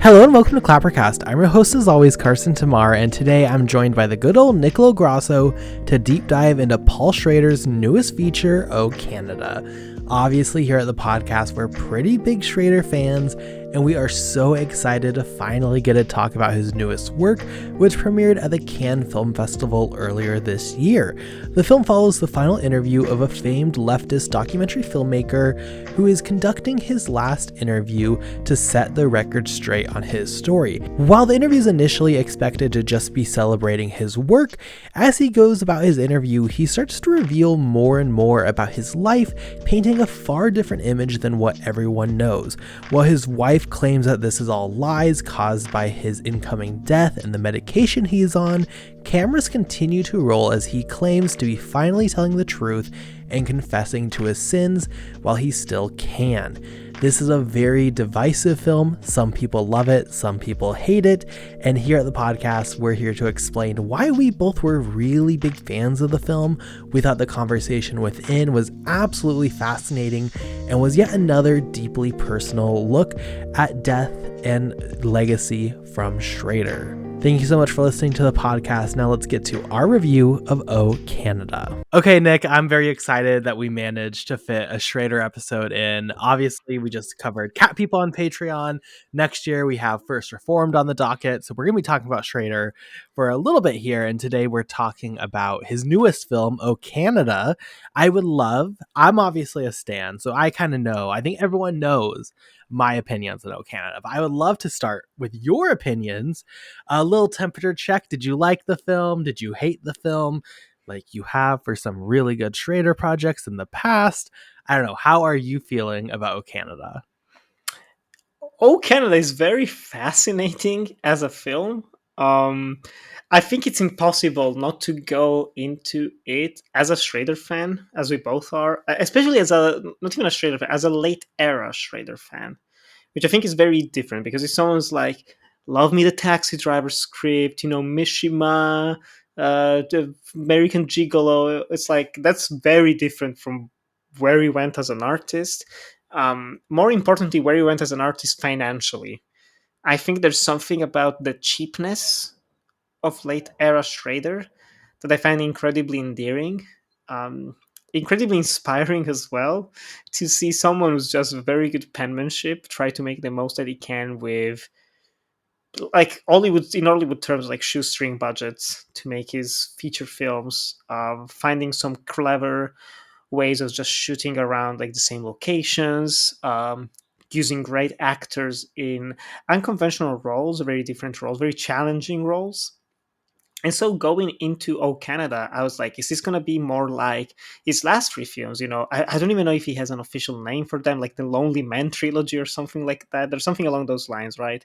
Hello and welcome to ClapperCast. I'm your host as always, Carson Timar, and today I'm joined by the good old Nicolò Grasso to deep dive into Paul Schrader's newest feature, Oh Canada. Obviously, here at the podcast, we're pretty big Schrader fans, and we are so excited to finally get to talk about his newest work, which premiered at the Cannes Film Festival earlier this year. The film follows the final interview of a famed leftist documentary filmmaker who is conducting his last interview to set the record straight on his story. While the interview is initially expected to just be celebrating his work, as he goes about his interview, he starts to reveal more and more about his life, painting a far different image than what everyone knows. While his wife claims that this is all lies caused by his incoming death and the medication he's on, cameras continue to roll as he claims to be finally telling the truth and confessing to his sins while he still can. This is a very divisive film. Some people love it, some people hate it, and here at the podcast, we're here to explain why we both were really big fans of the film. We thought the conversation within was absolutely fascinating and was yet another deeply personal look at death and legacy from Schrader. Thank you so much for listening to the podcast. Now let's get to our review of Oh Canada. Okay, Nick, I'm very excited that we managed to fit a Schrader episode in. Obviously, we just covered Cat People on Patreon. Next year, we have First Reformed on the docket. So we're going to be talking about Schrader for a little bit here. And today we're talking about his newest film, Oh Canada. I'm obviously a stan, so I kind of know. I think everyone knows my opinions on Oh Canada. But I would love to start with your opinions. A little temperature check. Did you like the film? Did you hate the film? Like you have for some really good Schrader projects in the past. I don't know. How are you feeling about Oh Canada? Oh Canada is very fascinating as a film. Um, I think it's impossible not to go into it as a Schrader fan, as we both are, especially as a not even a Schrader fan, as a late era Schrader fan, which I think is very different because if someone's like, "Love Me the Taxi Driver" script, Mishima, the American Gigolo, it's like that's very different from where he went as an artist. More importantly, where he went as an artist financially. I think there's something about the cheapness of late era Schrader that I find incredibly endearing, um, incredibly inspiring as well to see someone who's just very good penmanship try to make the most that he can with like Hollywood terms, like shoestring budgets to make his feature films, finding some clever ways of just shooting around like the same locations, using great actors in unconventional roles, very different roles, very challenging roles. And so going into Oh Canada, I was like, is this going to be more like his last three films? I don't even know if he has an official name for them, like the Lonely Man trilogy or something like that. There's something along those lines, right?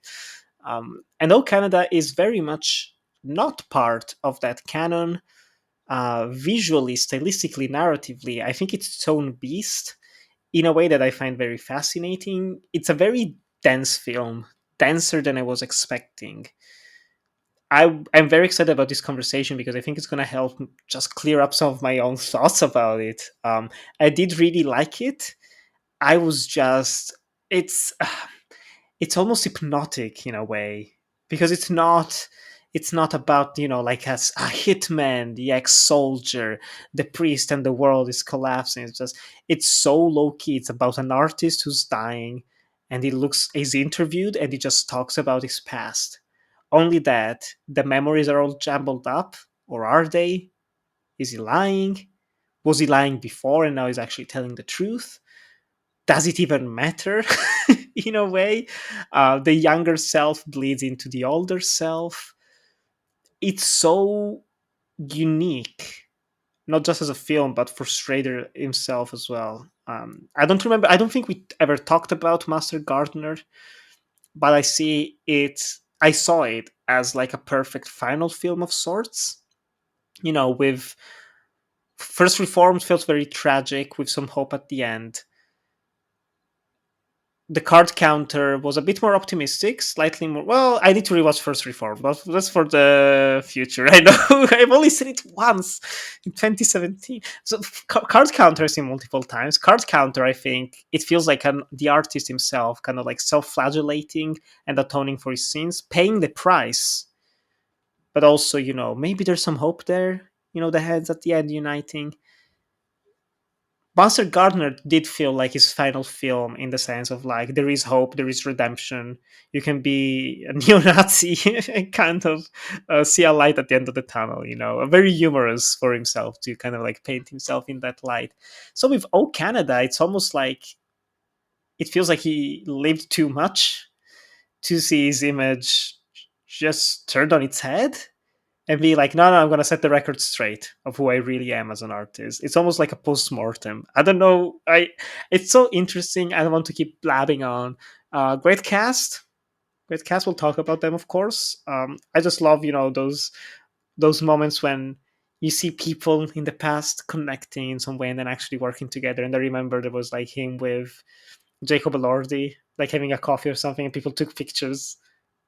And Oh Canada is very much not part of that canon, visually, stylistically, narratively. I think it's its own beast in a way that I find very fascinating. It's a very dense film, denser than I was expecting. I'm very excited about this conversation because I think it's going to help just clear up some of my own thoughts about it. I did really like it. I was just, it's it's almost hypnotic in a way because it's not about like as a hitman, the ex-soldier, the priest, and the world is collapsing. It's so low-key. It's about an artist who's dying, and he's interviewed and he just talks about his past. Only that the memories are all jumbled up, or are they? Is he lying? Was he lying before and now he's actually telling the truth? Does it even matter? In a way, the younger self bleeds into the older self. It's so unique, not just as a film, but for Schrader himself as well. I don't think we ever talked about Master Gardener, but I saw it as like a perfect final film of sorts. With First Reformed felt very tragic with some hope at the end. the card counter was a bit more optimistic, slightly more. Well, I need to rewatch First Reform, but that's for the future. I know I've only seen it once in 2017. So card counter I've seen multiple times. Card counter, I think it feels like the artist himself, kind of like self-flagellating and atoning for his sins, paying the price, but also maybe there's some hope there. The heads at the end uniting. Buster Gardner did feel like his final film in the sense of like there is hope, there is redemption. You can be a neo-Nazi and kind of see a light at the end of the tunnel. Very humorous for himself to kind of like paint himself in that light. So with Oh Canada, it's almost like it feels like he lived too much to see his image just turned on its head and be like, no, I'm going to set the record straight of who I really am as an artist. It's almost like a post-mortem. I don't know. It's so interesting. I don't want to keep blabbing on. Great cast. Great cast. We'll talk about them, of course. I just love, those moments when you see people in the past connecting in some way and then actually working together. And I remember there was like him with Jacob Elordi, like having a coffee or something, and people took pictures.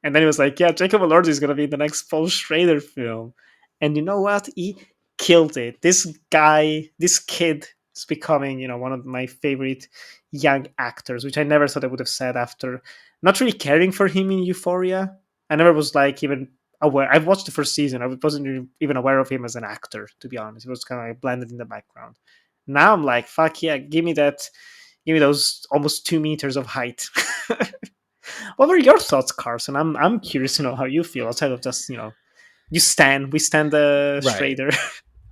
And then he was like, yeah, Jacob Elordi is going to be in the next Paul Schrader film. And you know what? He killed it. This guy, this kid is becoming, one of my favorite young actors, which I never thought I would have said after not really caring for him in Euphoria. I never was like even aware. I've watched the first season. I wasn't even aware of him as an actor, to be honest. It was kind of like blended in the background. Now I'm like, fuck yeah, give me that. Give me those almost 2 meters of height. What were your thoughts, Carson? I'm curious to know how you feel outside of just we stand the Right. Schrader.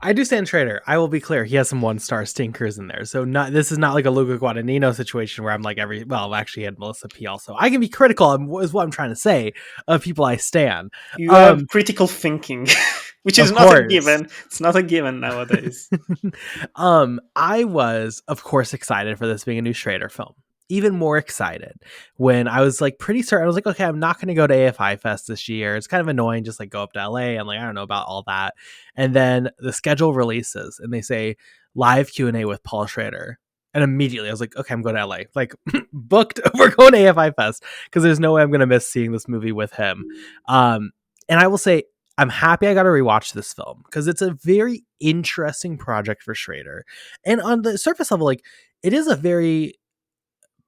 I do stand Schrader. I will be clear. He has some 1-star stinkers in there. So this is not like a Luca Guadagnino situation where I'm like actually he had Melissa P also. I can be critical is what I'm trying to say of people I stan. You have critical thinking, which is Of not a course. given. It's not a given nowadays. I was, of course, excited for this being a new Schrader film. Even more excited when I was like pretty certain. I was like, okay, I'm not going to go to AFI Fest this year. It's kind of annoying, just like go up to LA and like I don't know about all that. And then the schedule releases and they say live Q&A with Paul Schrader. And immediately I was like, okay, I'm going to LA. Like booked. We're going to AFI Fest because there's no way I'm going to miss seeing this movie with him. And I will say I'm happy I got to rewatch this film because it's a very interesting project for Schrader. And on the surface level, like it is a very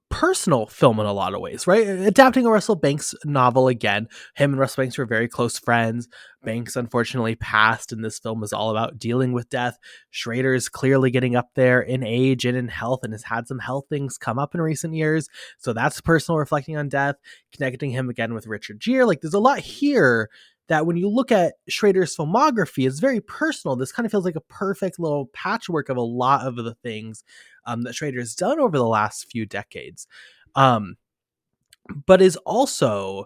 personal film in a lot of ways, right? Adapting a Russell Banks novel again. Him and Russell Banks were very close friends. Banks unfortunately passed, and this film is all about dealing with death. Schrader is clearly getting up there in age and in health and has had some health things come up in recent years. So that's personal, reflecting on death, connecting him again with Richard Gere. Like there's a lot here that when you look at Schrader's filmography, it's very personal. This kind of feels like a perfect little patchwork of a lot of the things that Schrader's done over the last few decades. But is also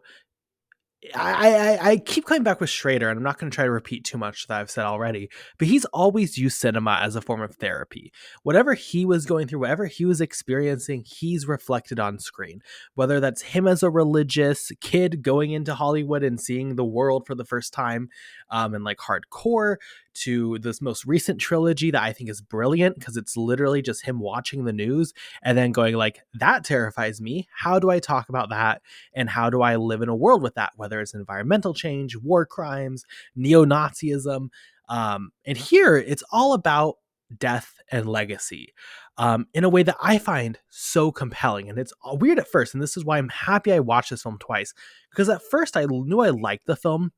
I keep coming back with Schrader, and I'm not going to try to repeat too much that I've said already, but he's always used cinema as a form of therapy. Whatever he was going through, whatever he was experiencing, he's reflected on screen. Whether that's him as a religious kid going into Hollywood and seeing the world for the first time and like hardcore, to this most recent trilogy that I think is brilliant because it's literally just him watching the news and then going like, that terrifies me. How do I talk about that? And how do I live in a world with that, whether it's environmental change, war crimes, neo-Nazism. And here it's all about death and legacy in a way that I find so compelling. And it's weird at first, and this is why I'm happy I watched this film twice, because at first I knew I liked the film,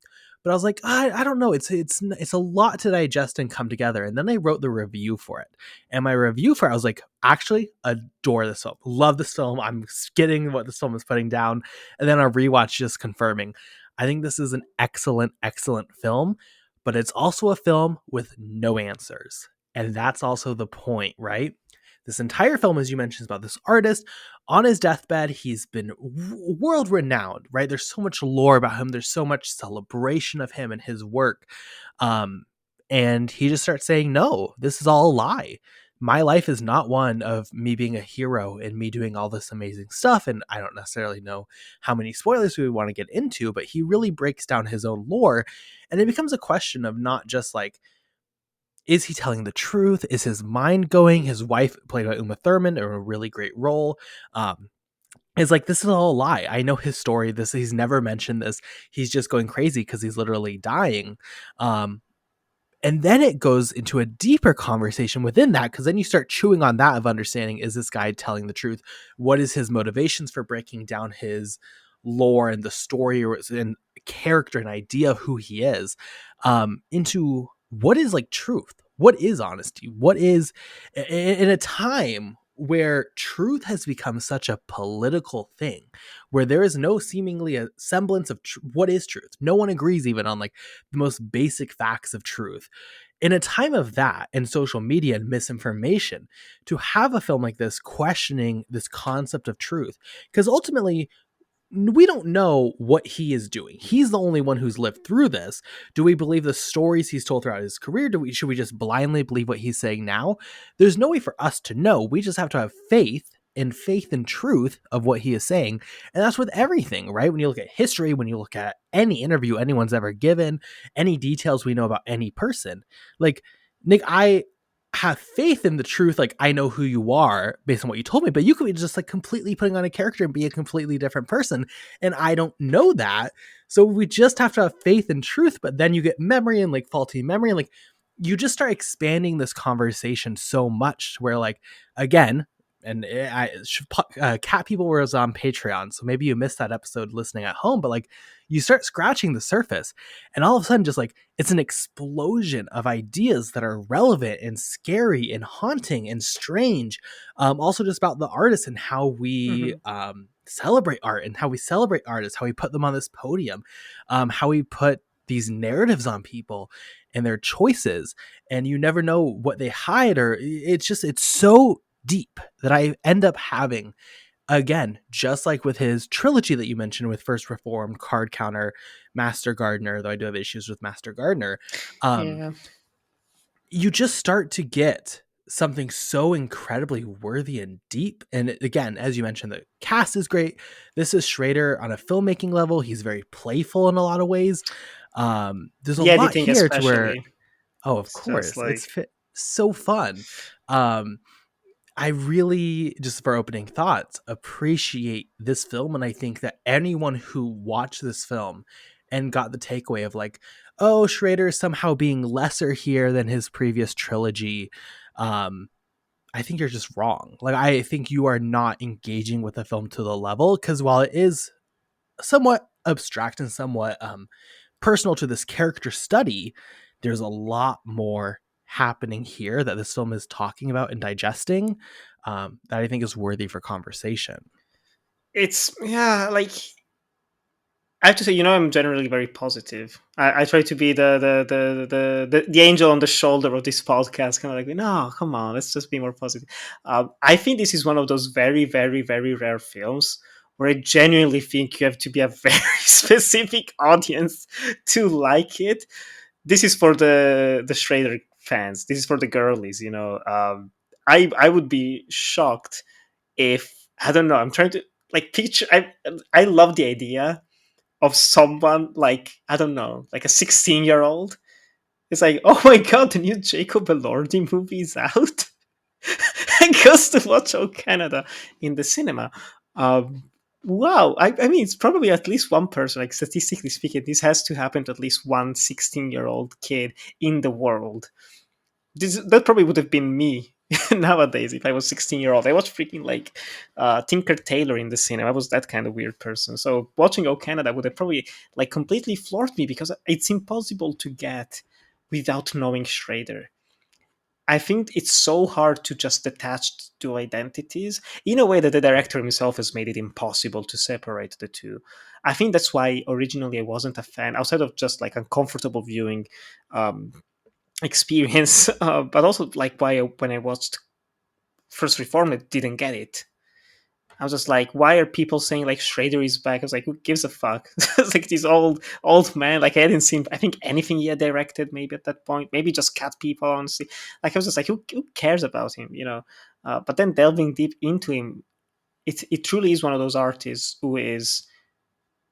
but I was like, I don't know. It's a lot to digest and come together. And then I wrote the review for it. And my review for it, I was like, actually adore this film. Love this film. I'm getting what this film is putting down. And then our rewatch just confirming. I think this is an excellent, excellent film, but it's also a film with no answers. And that's also the point, right? This entire film, as you mentioned, is about this artist on his deathbed. He's been world renowned, right? There's so much lore about him. There's so much celebration of him and his work. And he just starts saying, no, this is all a lie. My life is not one of me being a hero and me doing all this amazing stuff. And I don't necessarily know how many spoilers we want to get into, but he really breaks down his own lore. And it becomes a question of not just like, is he telling the truth? Is his mind going? His wife, played by Uma Thurman, in a really great role. is like, this is all a lie. I know his story. This he's never mentioned this. He's just going crazy because he's literally dying. Um, and then it goes into a deeper conversation within that, because then you start chewing on that of understanding, is this guy telling the truth? What is his motivations for breaking down his lore and the story and character and idea of who he is, into what is like truth? What is honesty? What is, in a time where truth has become such a political thing, where there is no seemingly a semblance of what is truth. No one agrees even on like the most basic facts of truth. In a time of that and social media and misinformation, to have a film like this questioning this concept of truth, because ultimately we don't know what he is doing. He's the only one who's lived through this. Do we believe the stories he's told throughout his career? Should we just blindly believe what he's saying now? There's no way for us to know. We just have to have faith and truth of what he is saying. And that's with everything, right? When you look at history, when you look at any interview anyone's ever given, any details we know about any person. Like, Nick, I have faith in the truth. Like, I know who you are based on what you told me, but you could be just like completely putting on a character and be a completely different person. And I don't know that. So we just have to have faith in truth. But then you get memory and like faulty memory. And like, you just start expanding this conversation so much where, like, again, and Cat People was on Patreon, so maybe you missed that episode listening at home, but like, you start scratching the surface and all of a sudden just like it's an explosion of ideas that are relevant and scary and haunting and strange. Also just about the artists and how we Mhm. celebrate art and how we celebrate artists, how we put them on this podium, how we put these narratives on people and their choices, and you never know what they hide. Or it's so deep that I end up having, again, just like with his trilogy that you mentioned with First Reformed, Card Counter, Master Gardener, though I do have issues with Master Gardener, um, Yeah. you just start to get something so incredibly worthy and deep. And again, as you mentioned, the cast is great. This is Schrader on a filmmaking level. He's very playful in a lot of ways. There's a The lot editing, here to where, especially. oh, of It's just course, like, so fun. Um, I really, just for opening thoughts, appreciate this film. And I think that anyone who watched this film and got the takeaway of like, oh, Schrader is somehow being lesser here than his previous trilogy, um, I think you're just wrong. Like, I think you are not engaging with the film to the level, because while it is somewhat abstract and somewhat personal to this character study, there's a lot more happening here that this film is talking about and digesting, that I think is worthy for conversation. it's, yeah, like, I have to say, I'm generally very positive. I try to be the angel on the shoulder of this podcast, kind of like, no, come on, let's just be more positive. I think this is one of those very, very, very rare films where I genuinely think you have to be a very specific audience to like it. This is for the Schrader fans. This is for the girlies. I would be shocked if, I don't know. I'm trying to like picture. I love the idea of someone like, I don't know, like a 16-year-old. It's like, oh my god, the new Jacob Elordi movie is out, and goes to watch Oh Canada in the cinema. Um, wow, I mean, it's probably at least one person. Like, statistically speaking, this has to happen to at least one 16-year-old kid in the world. That probably would have been me nowadays if I was 16-year-old. I watched freaking like Tinker Tailor in the cinema. I was that kind of weird person. So watching Oh Canada would have probably like completely floored me, because it's impossible to get without knowing Schrader. I think it's so hard to just detach two identities in a way that the director himself has made it impossible to separate the two. I think that's why originally I wasn't a fan, outside of just like uncomfortable viewing um, experience, but also like why when I watched First Reformed, I didn't get it. I was just like, why are people saying like Schrader is back? I was like, who gives a fuck? It's like this old man. Like, I hadn't seen, I think, anything he had directed maybe at that point. Maybe just Cat People, honestly. Like, I was just like, who cares about him? But then delving deep into him, it truly is one of those artists who is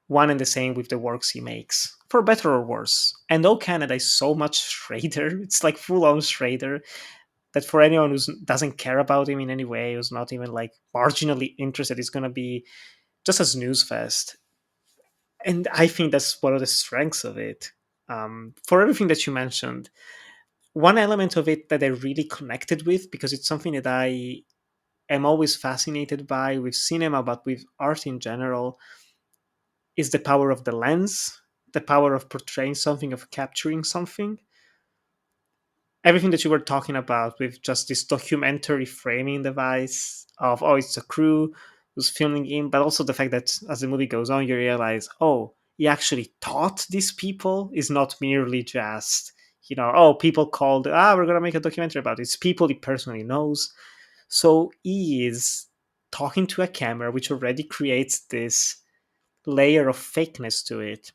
one and the same with the works he makes, for better or worse. And though Canada is so much Schrader, it's like full on Schrader, that for anyone who doesn't care about him in any way, who's not even like marginally interested, is going to be just a snooze fest. And I think that's one of the strengths of it. For everything that you mentioned, one element of it that I really connected with, because it's something that I am always fascinated by with cinema, but with art in general, is the power of the lens, the power of portraying something, of capturing something. Everything that you were talking about with just this documentary framing device of, oh, it's a crew who's filming in, but also the fact that as the movie goes on, you realize, oh, he actually taught these people, is not merely just, oh, people called, we're going to make a documentary about it. It's people he personally knows. So he is talking to a camera, which already creates this layer of fakeness to it,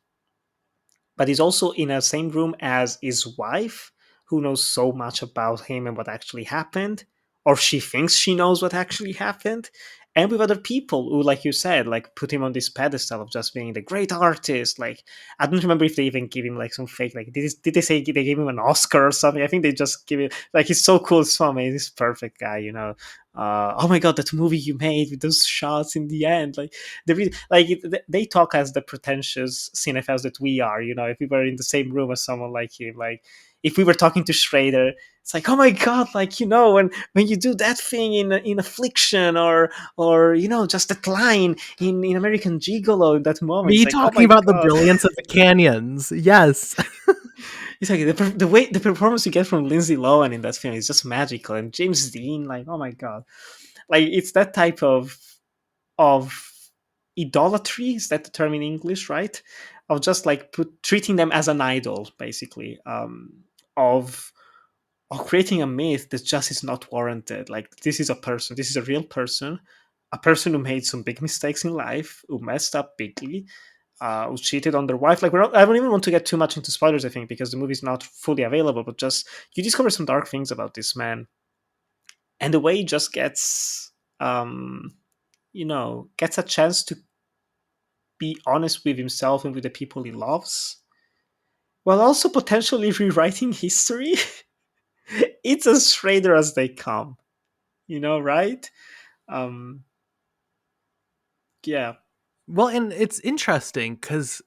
but he's also in the same room as his wife, who knows so much about him and what actually happened, or she thinks she knows what actually happened, and with other people who, like you said, like put him on this pedestal of just being the great artist. Like, I don't remember if they even give him like some fake, like, did they say they gave him an Oscar or something? I think they just give it, like, he's so cool, so amazing, this perfect guy, oh my god, that movie you made with those shots in the end, like, they talk as the pretentious cinephiles that we are. If we were in the same room as someone like him, like if we were talking to Schrader, it's like, oh my god, like, when you do that thing in Affliction, or just that line in American Gigolo in that moment, it's Me like, oh talking my about the god. brilliance of the canyons. Yes. It's like the way the performance you get from Lindsay Lohan in that film is just magical, and James Dean, like, oh my god, like, it's that type of idolatry, is that the term in English, right? Of just like treating them as an idol, basically, of creating a myth that just is not warranted. Like, this is a person, this is a real person, a person who made some big mistakes in life, who messed up bigly, who cheated on their wife. Like, I don't even want to get too much into spoilers, I think, because the movie's not fully available, but just, you discover some dark things about this man, and the way he just um gets a chance to be honest with himself and with the people he loves, while also potentially rewriting history. It's as Schrader as they come, right? Um, yeah. Well, and it's interesting because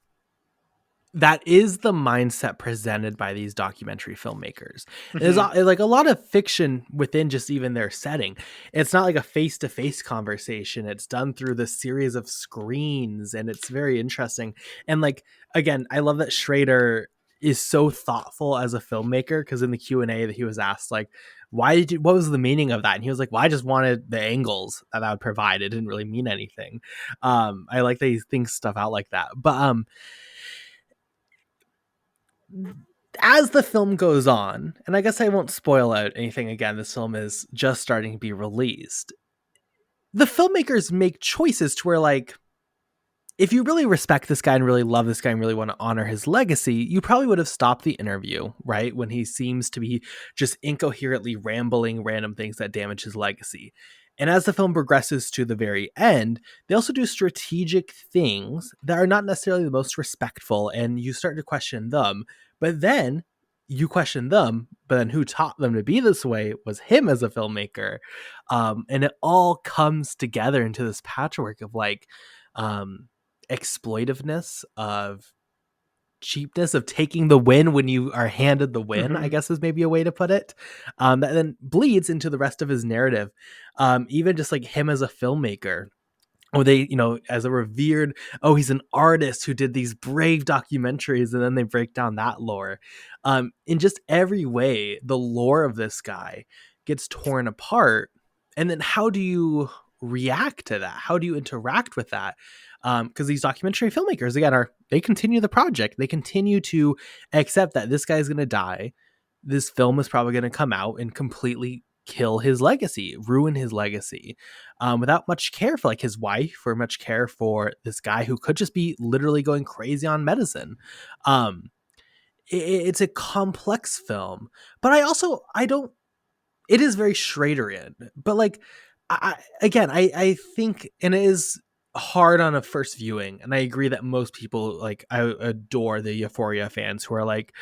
that is the mindset presented by these documentary filmmakers. There's Hmm. like a lot of fiction within just even their setting. It's not like a face-to-face conversation. It's done through this series of screens, and it's very interesting. And like, again, I love that Schrader is so thoughtful as a filmmaker, because in the Q&A that he was asked, like, what was the meaning of that? And he was like, well, I just wanted the angles that I would provide. It didn't really mean anything. I like that he thinks stuff out like that. But as the film goes on, and I guess I won't spoil out anything again, this film is just starting to be released. The filmmakers make choices to where, like, if you really respect this guy and really love this guy and really want to honor his legacy, you probably would have stopped the interview, right? When he seems to be just incoherently rambling random things that damage his legacy. And as the film progresses to the very end, they also do strategic things that are not necessarily the most respectful, and you start to question them. But then you question them, but then who taught them to be this way was him as a filmmaker. And it all comes together into this patchwork of like, exploitiveness, of cheapness, of taking the win when you are handed the win, I Hmm. guess is maybe a way to put it. That then bleeds into the rest of his narrative. Even just like him as a filmmaker, or they, as a revered, oh, he's an artist who did these brave documentaries, and then they break down that lore. In just every way, the lore of this guy gets torn apart. And then how do you react to that? How do you interact with that? Because these documentary filmmakers, again, they continue the project. They continue to accept that this guy's going to die. This film is probably going to come out and completely kill his legacy, ruin his legacy, without much care for like his wife, or much care for this guy who could just be literally going crazy on medicine. Um, it's a complex film, but I don't. It is very Schraderian, but like, again, I think, and it is hard on a first viewing, and I agree that most people, like, I adore the Euphoria fans who are like,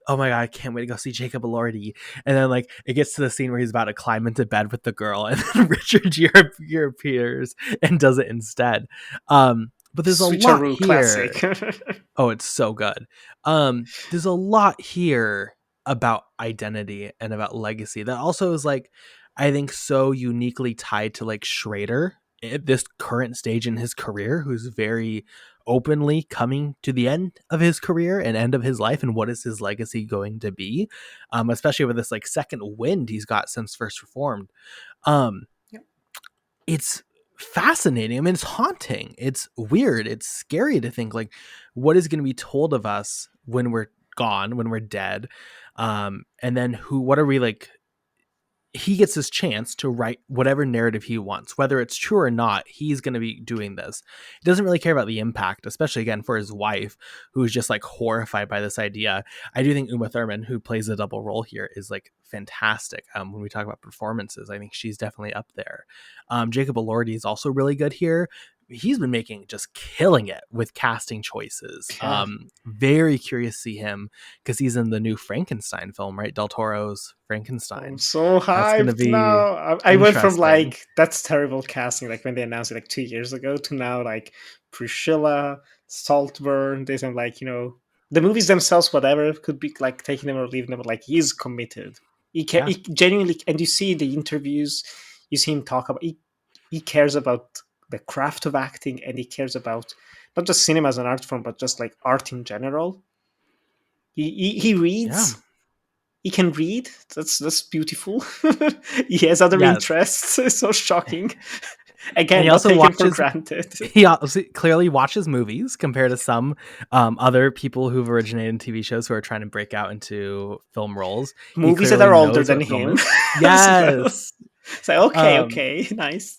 oh my god, I can't wait to go see Jacob Elordi. And then like it gets to the scene where he's about to climb into bed with the girl, and then Richard Gere appears and does it instead. But there's a lot Switcheroo here. classic. Oh, it's so good. There's a lot here about identity and about legacy that also is like, I think, so uniquely tied to like Schrader at this current stage in his career, who's very openly coming to the end of his career and end of his life, and what is his legacy going to be, especially with this like second wind he's got since First Reformed. um Yep. it's fascinating. I mean, it's haunting, it's weird, it's scary to think like what is going to be told of us when we're gone, when we're dead. And then what are we like, he gets his chance to write whatever narrative he wants, whether it's true or not. He's going to be doing this. He doesn't really care about the impact, especially again for his wife, who's just like horrified by this idea. I do think Uma Thurman, who plays a double role here, is like fantastic. When we talk about performances, I think she's definitely up there. Jacob Elordi is also really good here. He's been just killing it with casting choices. Yeah. Very curious to see him because he's in the new Frankenstein film, right? Del Toro's Frankenstein. I'm so That's gonna hyped be now. I went from interesting. like that's terrible casting, like when they announced it like 2 years ago, to now like Priscilla, Saltburn. There's some like, the movies themselves, whatever, could be like taking them or leaving them, but like he's committed. He genuinely, and you see the interviews, you see him talk about he cares about the craft of acting, and he cares about not just cinema as an art form, but just like art in general. He reads. Yeah. He can read. That's beautiful. He has other Yes. interests. It's so shocking. And Again, he not also taken for watches granted. he also clearly watches movies compared to some other people who've originated in TV shows who are trying to break out into film roles. He Movies that clearly are older knows than what film him. is. As well. Yes. So Um, okay, nice.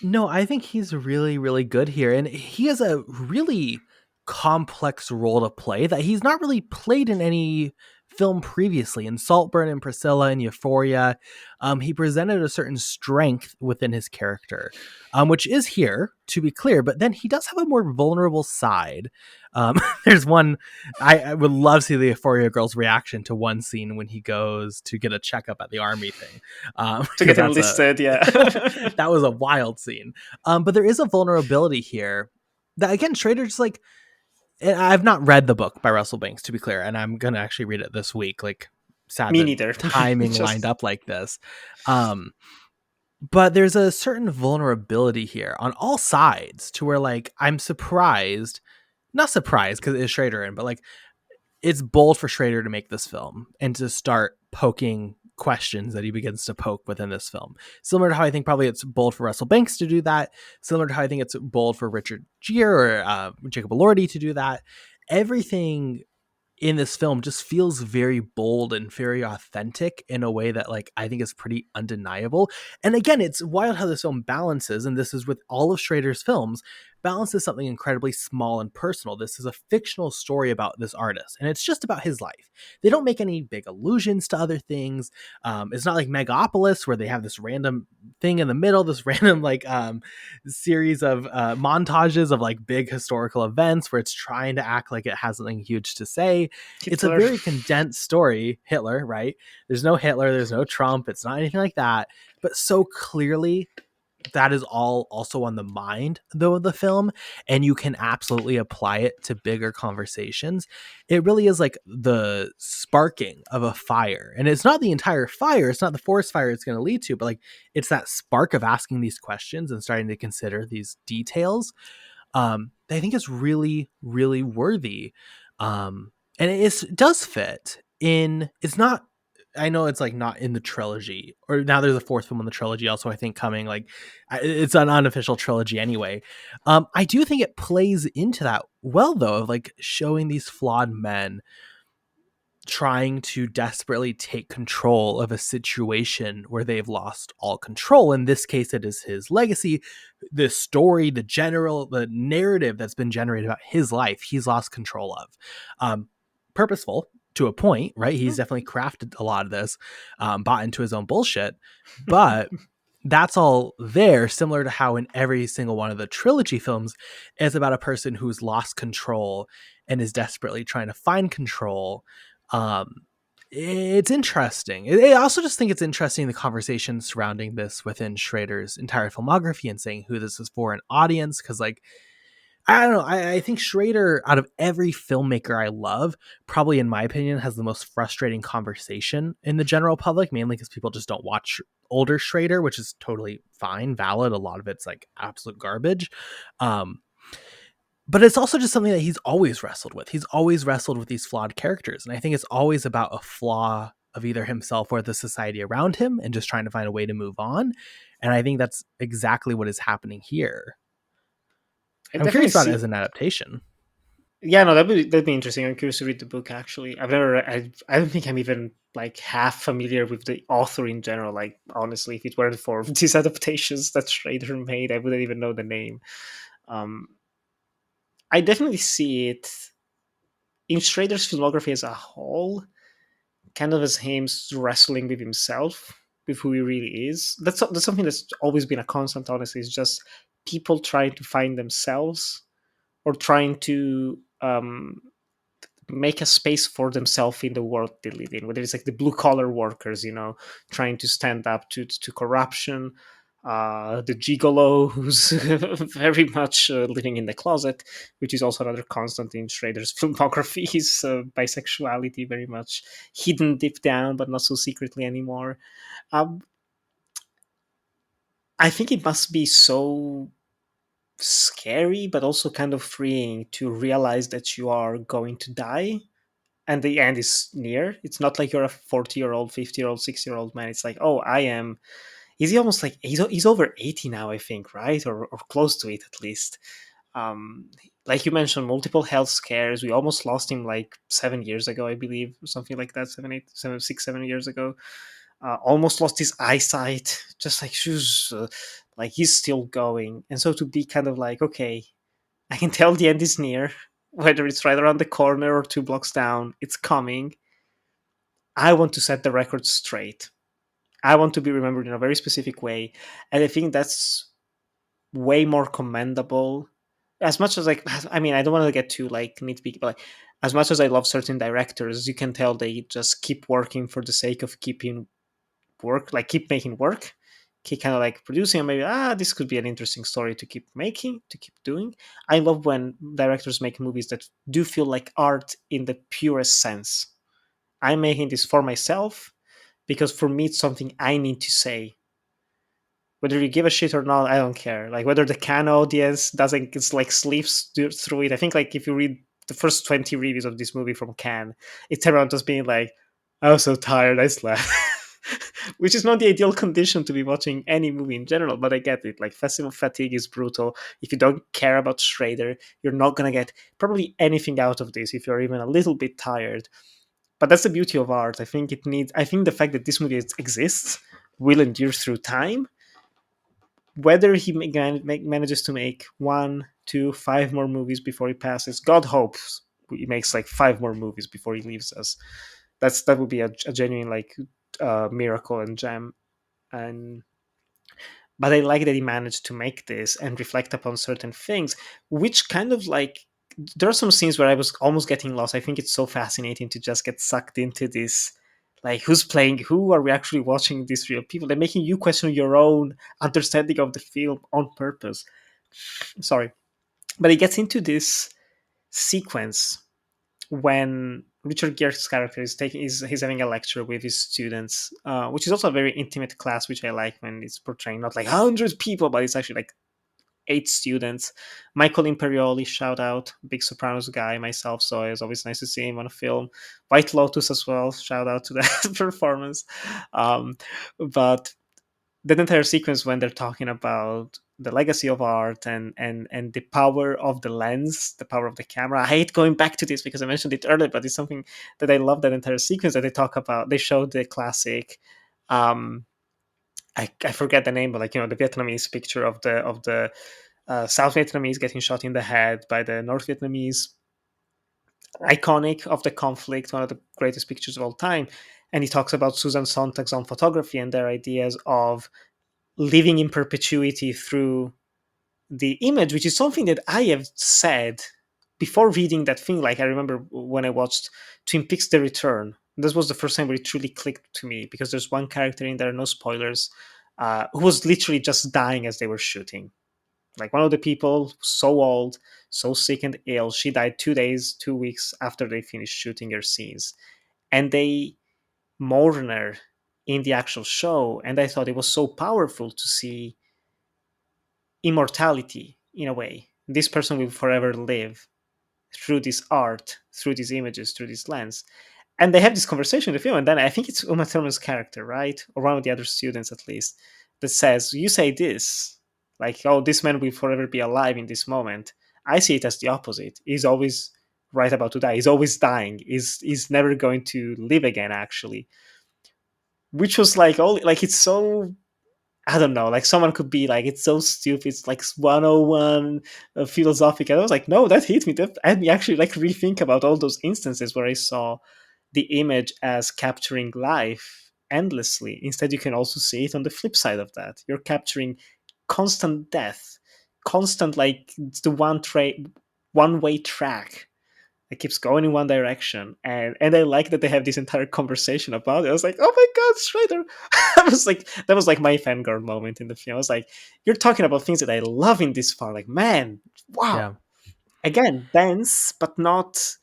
No, I think he's really, really good here. And he has a really complex role to play that he's not really played in any film previously. In Saltburn and Priscilla and Euphoria, he presented a certain strength within his character, which is here, to be clear. But then he does have a more vulnerable side. There's one, I would love to see the Euphoria girl's reaction to one scene when he goes to get a checkup at the army thing. To get him listed, yeah. That was a wild scene. But there is a vulnerability here that, again, Schrader's like, I've not read the book by Russell Banks, to be clear, and I'm gonna actually read it this week. Like, sad Me that neither. timing lined up like this. But there's a certain vulnerability here on all sides to where like I'm surprised, not surprised because it's Schrader in, but like it's bold for Schrader to make this film and to start poking questions that he begins to poke within this film. Similar to how I think probably it's bold for Russell Banks to do that. Similar to how I think it's bold for Richard Gere or Jacob Elordi to do that. Everything in this film just feels very bold and very authentic in a way that like I think is pretty undeniable. And again, it's wild how this film balances, and this is with all of Schrader's films, balances something incredibly small and personal. This is a fictional story about this artist, and it's just about his life. They don't make any big allusions to other things. It's not like Megapolis where they have this random thing in the middle, this random like series of montages of like big historical events where it's trying to act like it has something huge to say. Hitler. It's a very condensed story. Hitler, right? There's no Hitler, there's no Trump, it's not anything like that. But so clearly that is all also on the mind though of the film, and you can absolutely apply it to bigger conversations. It really is like the sparking of a fire, and it's not the entire fire, it's not the forest fire it's going to lead to, but like it's that spark of asking these questions and starting to consider these details. I think is really, really worthy. And it does fit in. It's not. I know it's like not in the trilogy, or now there's a fourth film in the trilogy. Also, I think coming. Like, it's an unofficial trilogy anyway. I do think it plays into that well, though, of like showing these flawed men trying to desperately take control of a situation where they've lost all control. In this case, it is his legacy, the story, the narrative that's been generated about his life, he's lost control of. Purposeful to a point, right? He's definitely crafted a lot of this, bought into his own bullshit, but that's all there, similar to how in every single one of the trilogy films, it's about a person who's lost control and is desperately trying to find control. Um, it's interesting. I also just think it's interesting the conversation surrounding this within Schrader's entire filmography and saying who this is for an audience. Because, like, I don't know. I think Schrader, out of every filmmaker I love, probably in my opinion, has the most frustrating conversation in the general public, mainly because people just don't watch older Schrader, which is totally fine, valid. A lot of it's like absolute garbage. Um, but it's also just something that he's always wrestled with. He's always wrestled with these flawed characters. And I think it's always about a flaw of either himself or the society around him and just trying to find a way to move on. And I think that's exactly what is happening here. I I'm definitely curious about it see. as an adaptation. Yeah, no, that'd be interesting. I'm curious to read the book. Actually, I don't think I'm even like half familiar with the author in general. Like, honestly, if it weren't for these adaptations that Schrader made, I wouldn't even know the name. Um, I definitely see it in Schrader's filmography as a whole, kind of as him wrestling with himself, with who he really is. That's something that's always been a constant. Honestly, is just people trying to find themselves or trying to make a space for themselves in the world they live in, whether it's like the blue collar workers, trying to stand up to corruption, the gigolo who's very much living in the closet, which is also another constant in Schrader's filmography. His bisexuality very much hidden deep down, but not so secretly anymore. Um, I think it must be so scary, but also kind of freeing to realize that you are going to die and the end is near. It's not like you're a 40-year-old, 50-year-old, 60-year-old man. It's like, oh, I am. Is he almost like he's over 80 now? I think, right, or close to it at least. Um, like you mentioned, multiple health scares. We almost lost him like 7 years ago, I believe, or something like that. 7 years ago. Almost lost his eyesight. Just like shoes, like he's still going. And so to be kind of like, okay, I can tell the end is near, whether it's right around the corner or 2 blocks down, it's coming. I want to set the record straight. I want to be remembered in a very specific way. And I think that's way more commendable. As much as, like, I mean, I don't want to get too like nitpicky, but like, as much as I love certain directors, you can tell they just keep working for the sake of keeping work, like keep making work, keep kind of like producing, and maybe this could be an interesting story to keep making, to keep doing. I love when directors make movies that do feel like art in the purest sense. I'm making this for myself because for me it's something I need to say. Whether you give a shit or not, I don't care. Like whether the Cannes audience doesn't, it's like sleeps through it. I think like if you read the first 20 reviews of this movie from Cannes, it's everyone just being like, "I was so tired, I slept," which is not the ideal condition to be watching any movie in general. But I get it. Like festival fatigue is brutal. If you don't care about Schrader, you're not gonna get probably anything out of this if you're even a little bit tired. But that's the beauty of art. I think the fact that this movie exists will endure through time. Whether he manages to make one, two, five more movies before he passes, God hopes he makes like five more movies before he leaves us. That would be a genuine like miracle and gem. And but I like that he managed to make this and reflect upon certain things, which kind of like there are some scenes where I was almost getting lost. I think it's so fascinating to just get sucked into this. Like, who's playing who? Are we actually watching these real people? They're making you question your own understanding of the film on purpose. Sorry. But he gets into this sequence when Richard Gere's character he's having a lecture with his students, which is also a very intimate class, which I like when it's portraying not like hundreds of people, but it's actually like 8 students. Michael Imperioli, shout out, big Sopranos guy myself, so it's always nice to see him on a film. White Lotus as well, shout out to that performance. But that entire sequence when they're talking about the legacy of art and the power of the lens, the power of the camera. I hate going back to this because I mentioned it earlier, but it's something that I love, that entire sequence that they talk about. They show the classic um I forget the name, but like the Vietnamese picture of the South Vietnamese getting shot in the head by the North Vietnamese, iconic of the conflict, one of the greatest pictures of all time. And he talks about Susan Sontag's on photography and their ideas of living in perpetuity through the image, which is something that I have said before reading that thing. Like, I remember when I watched Twin Peaks: The Return. This was the first time where it truly clicked to me, because there's one character in there, no spoilers, who was literally just dying as they were shooting. Like, one of the people, so old, so sick and ill, she died 2 days, 2 weeks after they finished shooting her scenes, and they mourn her in the actual show. And I thought it was so powerful to see immortality in a way. This person will forever live through this art, through these images, through this lens. And they have this conversation in the film, and then I think it's Uma Thurman's character, right? Or one of the other students at least, that says, you say this, like, oh, this man will forever be alive in this moment. I see it as the opposite. He's always right about to die. He's always dying. He's never going to live again, actually. Which was like, oh, like, it's so, I don't know, like, someone could be like, it's so stupid, it's like 101 philosophic. And I was like, no, that hit me. That had me actually like rethink about all those instances where I saw the image as capturing life endlessly. Instead, you can also see it on the flip side of that. You're capturing constant death, constant, like, it's the one way track. It keeps going in one direction, and I like that they have this entire conversation about it. I was like, oh my god, Schrader! I was like, that was like my fangirl moment in the film. I was like, you're talking about things that I love in this far. Like, man, wow. Yeah. Again, dense, but not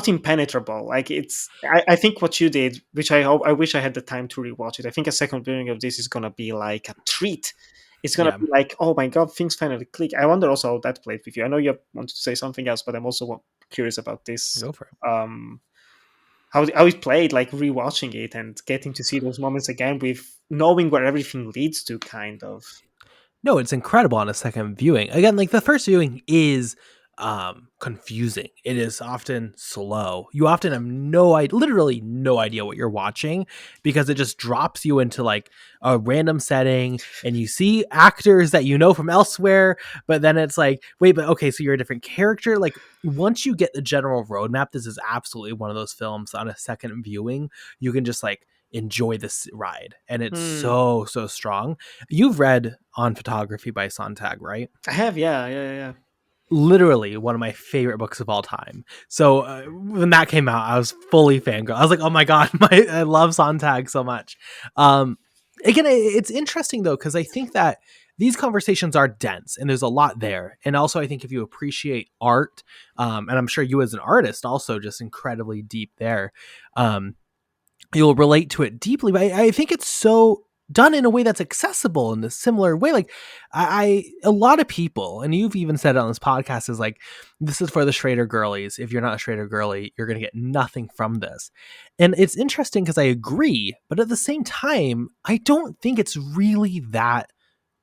impenetrable. Like, it's, I think what you did, which I wish I had the time to rewatch it. I think a second viewing of this is gonna be like a treat. It's gonna Yeah. be like, oh my god, things finally click. I wonder also how that played with you. I know you wanted to say something else, but I'm also curious about this. Go for it. Um, how it played, like rewatching it and getting to see those moments again with knowing where everything leads to, kind of. No, it's incredible on a second viewing. Again, like the first viewing is confusing. It is often slow. You often have literally no idea what you're watching, because it just drops you into like a random setting and you see actors that you know from elsewhere, but then it's like, wait, but okay, so you're a different character. Like, once you get the general roadmap, this is absolutely one of those films on a second viewing you can just like enjoy this ride, and it's Hmm. so strong. You've read On Photography by Sontag, right? I have, yeah. Literally one of my favorite books of all time. So when that came out, I was fully fangirl. I was like, oh my god, I love Sontag so much. Again, it's interesting though, because I think that these conversations are dense and there's a lot there. And also, I think if you appreciate art, and I'm sure you as an artist also just incredibly deep there, you'll relate to it deeply. But I think it's so done in a way that's accessible in a similar way. Like, a lot of people, and you've even said it on this podcast, is like, this is for the Schrader girlies. If you're not a Schrader girly, you're going to get nothing from this. And it's interesting because I agree, but at the same time, I don't think it's really that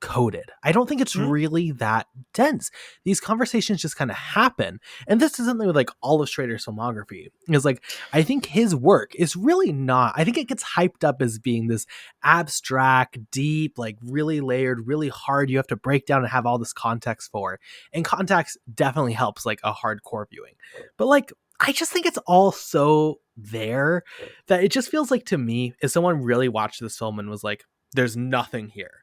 coded. I don't think it's Hmm? really that dense. These conversations just kind of happen. And this is something with like all of Schrader's filmography. Is like, I think his work is really not, I think it gets hyped up as being this abstract, deep, like really layered, really hard. You have to break down and have all this context for. And context definitely helps like a hardcore viewing. But like, I just think it's all so there that it just feels like, to me, if someone really watched this film and was like, there's nothing here,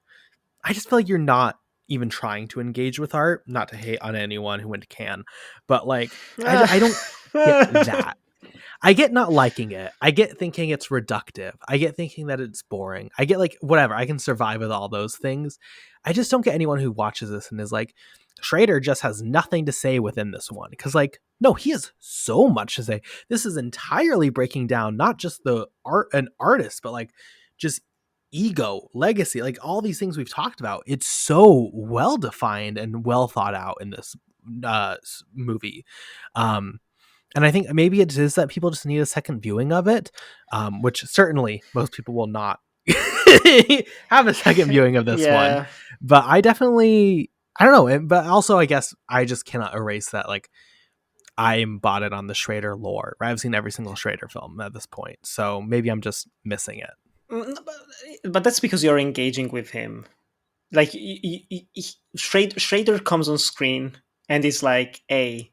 I just feel like you're not even trying to engage with art. Not to hate on anyone who went to Cannes, but like, I don't get that. I get not liking it. I get thinking it's reductive. I get thinking that it's boring. I get like, whatever. I can survive with all those things. I just don't get anyone who watches this and is like, Schrader just has nothing to say within this one. Because like, no, he has so much to say. This is entirely breaking down not just the art, an artist, but like just ego, legacy, like all these things we've talked about. It's so well defined and well thought out in this movie. And I think maybe it is that people just need a second viewing of it, which certainly most people will not have a second viewing of this one. Yeah. But I definitely, I don't know. But also, I guess I just cannot erase that. Like, I'm bought it on the Schrader lore, right? I've seen every single Schrader film at this point. So maybe I'm just missing it. But that's because you're engaging with him. Like, Schrader comes on screen and is like, hey,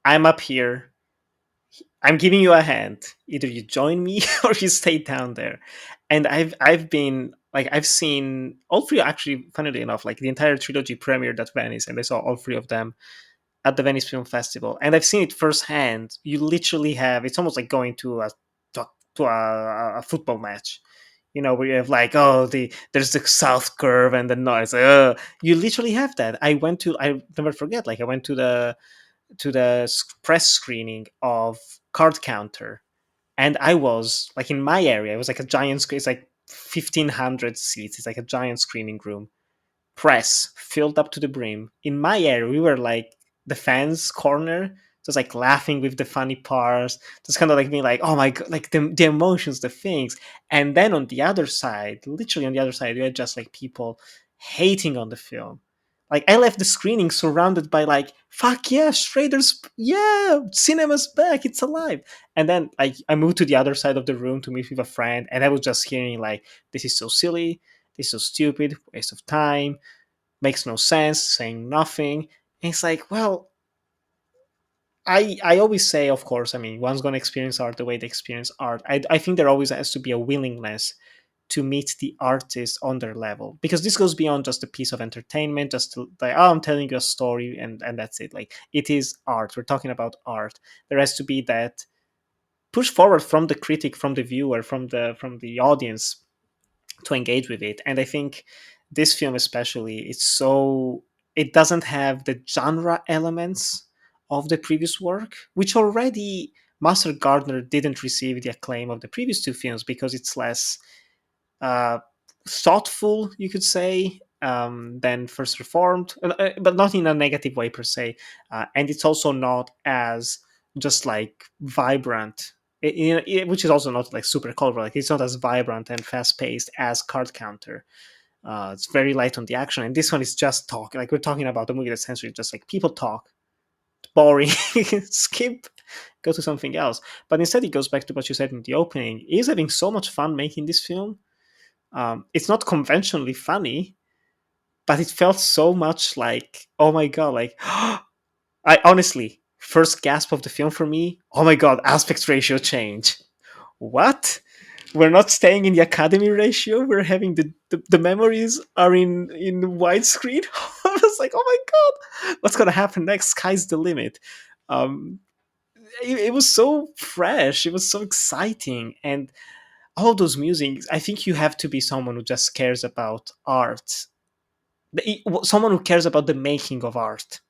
I'm up here. I'm giving you a hand. Either you join me or you stay down there. And I've been like I've seen all three, actually, funnily enough, like the entire trilogy premiered at Venice, and I saw all three of them at the Venice Film Festival, and I've seen it firsthand. You literally have, it's almost like going to a football match, where you have like, oh, there's the south curve and the noise. You literally have that. I never forget, like I went to the press screening of Card Counter, and I was like in my area. It was like a giant screen. It's like 1,500 seats. It's like a giant screening room, press filled up to the brim. In my area, we were like the fans' corner, just like laughing with the funny parts, just kind of like being like, oh my god, like the emotions, the things. And then on the other side, literally on the other side, you had just like people hating on the film. Like I left the screening surrounded by like, fuck yeah, Schrader's, yeah, cinema's back, it's alive. And then I moved to the other side of the room to meet with a friend, and I was just hearing like, this is so silly, this is so stupid, waste of time, makes no sense, saying nothing. And it's like, well, I always say, of course, I mean, one's going to experience art the way they experience art. I think there always has to be a willingness to meet the artist on their level, because this goes beyond just a piece of entertainment, just to, like, oh, I'm telling you a story, and that's it. Like, it is art. We're talking about art. There has to be that push forward from the critic, from the viewer, from the audience, to engage with it. And I think this film especially, it doesn't have the genre elements of the previous work, which already Master Gardener didn't receive the acclaim of the previous two films, because it's less uh, thoughtful, you could say, than First Reformed, but not in a negative way per se. And it's also not as just like vibrant, which is also not like super colorful. Like, it's not as vibrant and fast paced as Card Counter. It's very light on the action, and this one is just talk. Like, we're talking about a movie that's essentially just like people talk, boring, skip, go to something else. But instead, it goes back to what you said in the opening. He's having so much fun making this film. It's not conventionally funny, but it felt so much like, oh my god, like, I honestly, first gasp of the film for me, oh my god, aspect ratio change. What? We're not staying in the Academy ratio. We're having the memories are in widescreen. I was like, oh my god, what's gonna happen next? Sky's the limit. Um, it was so fresh. It was so exciting, and all those music. I think you have to be someone who just cares about art, someone who cares about the making of art,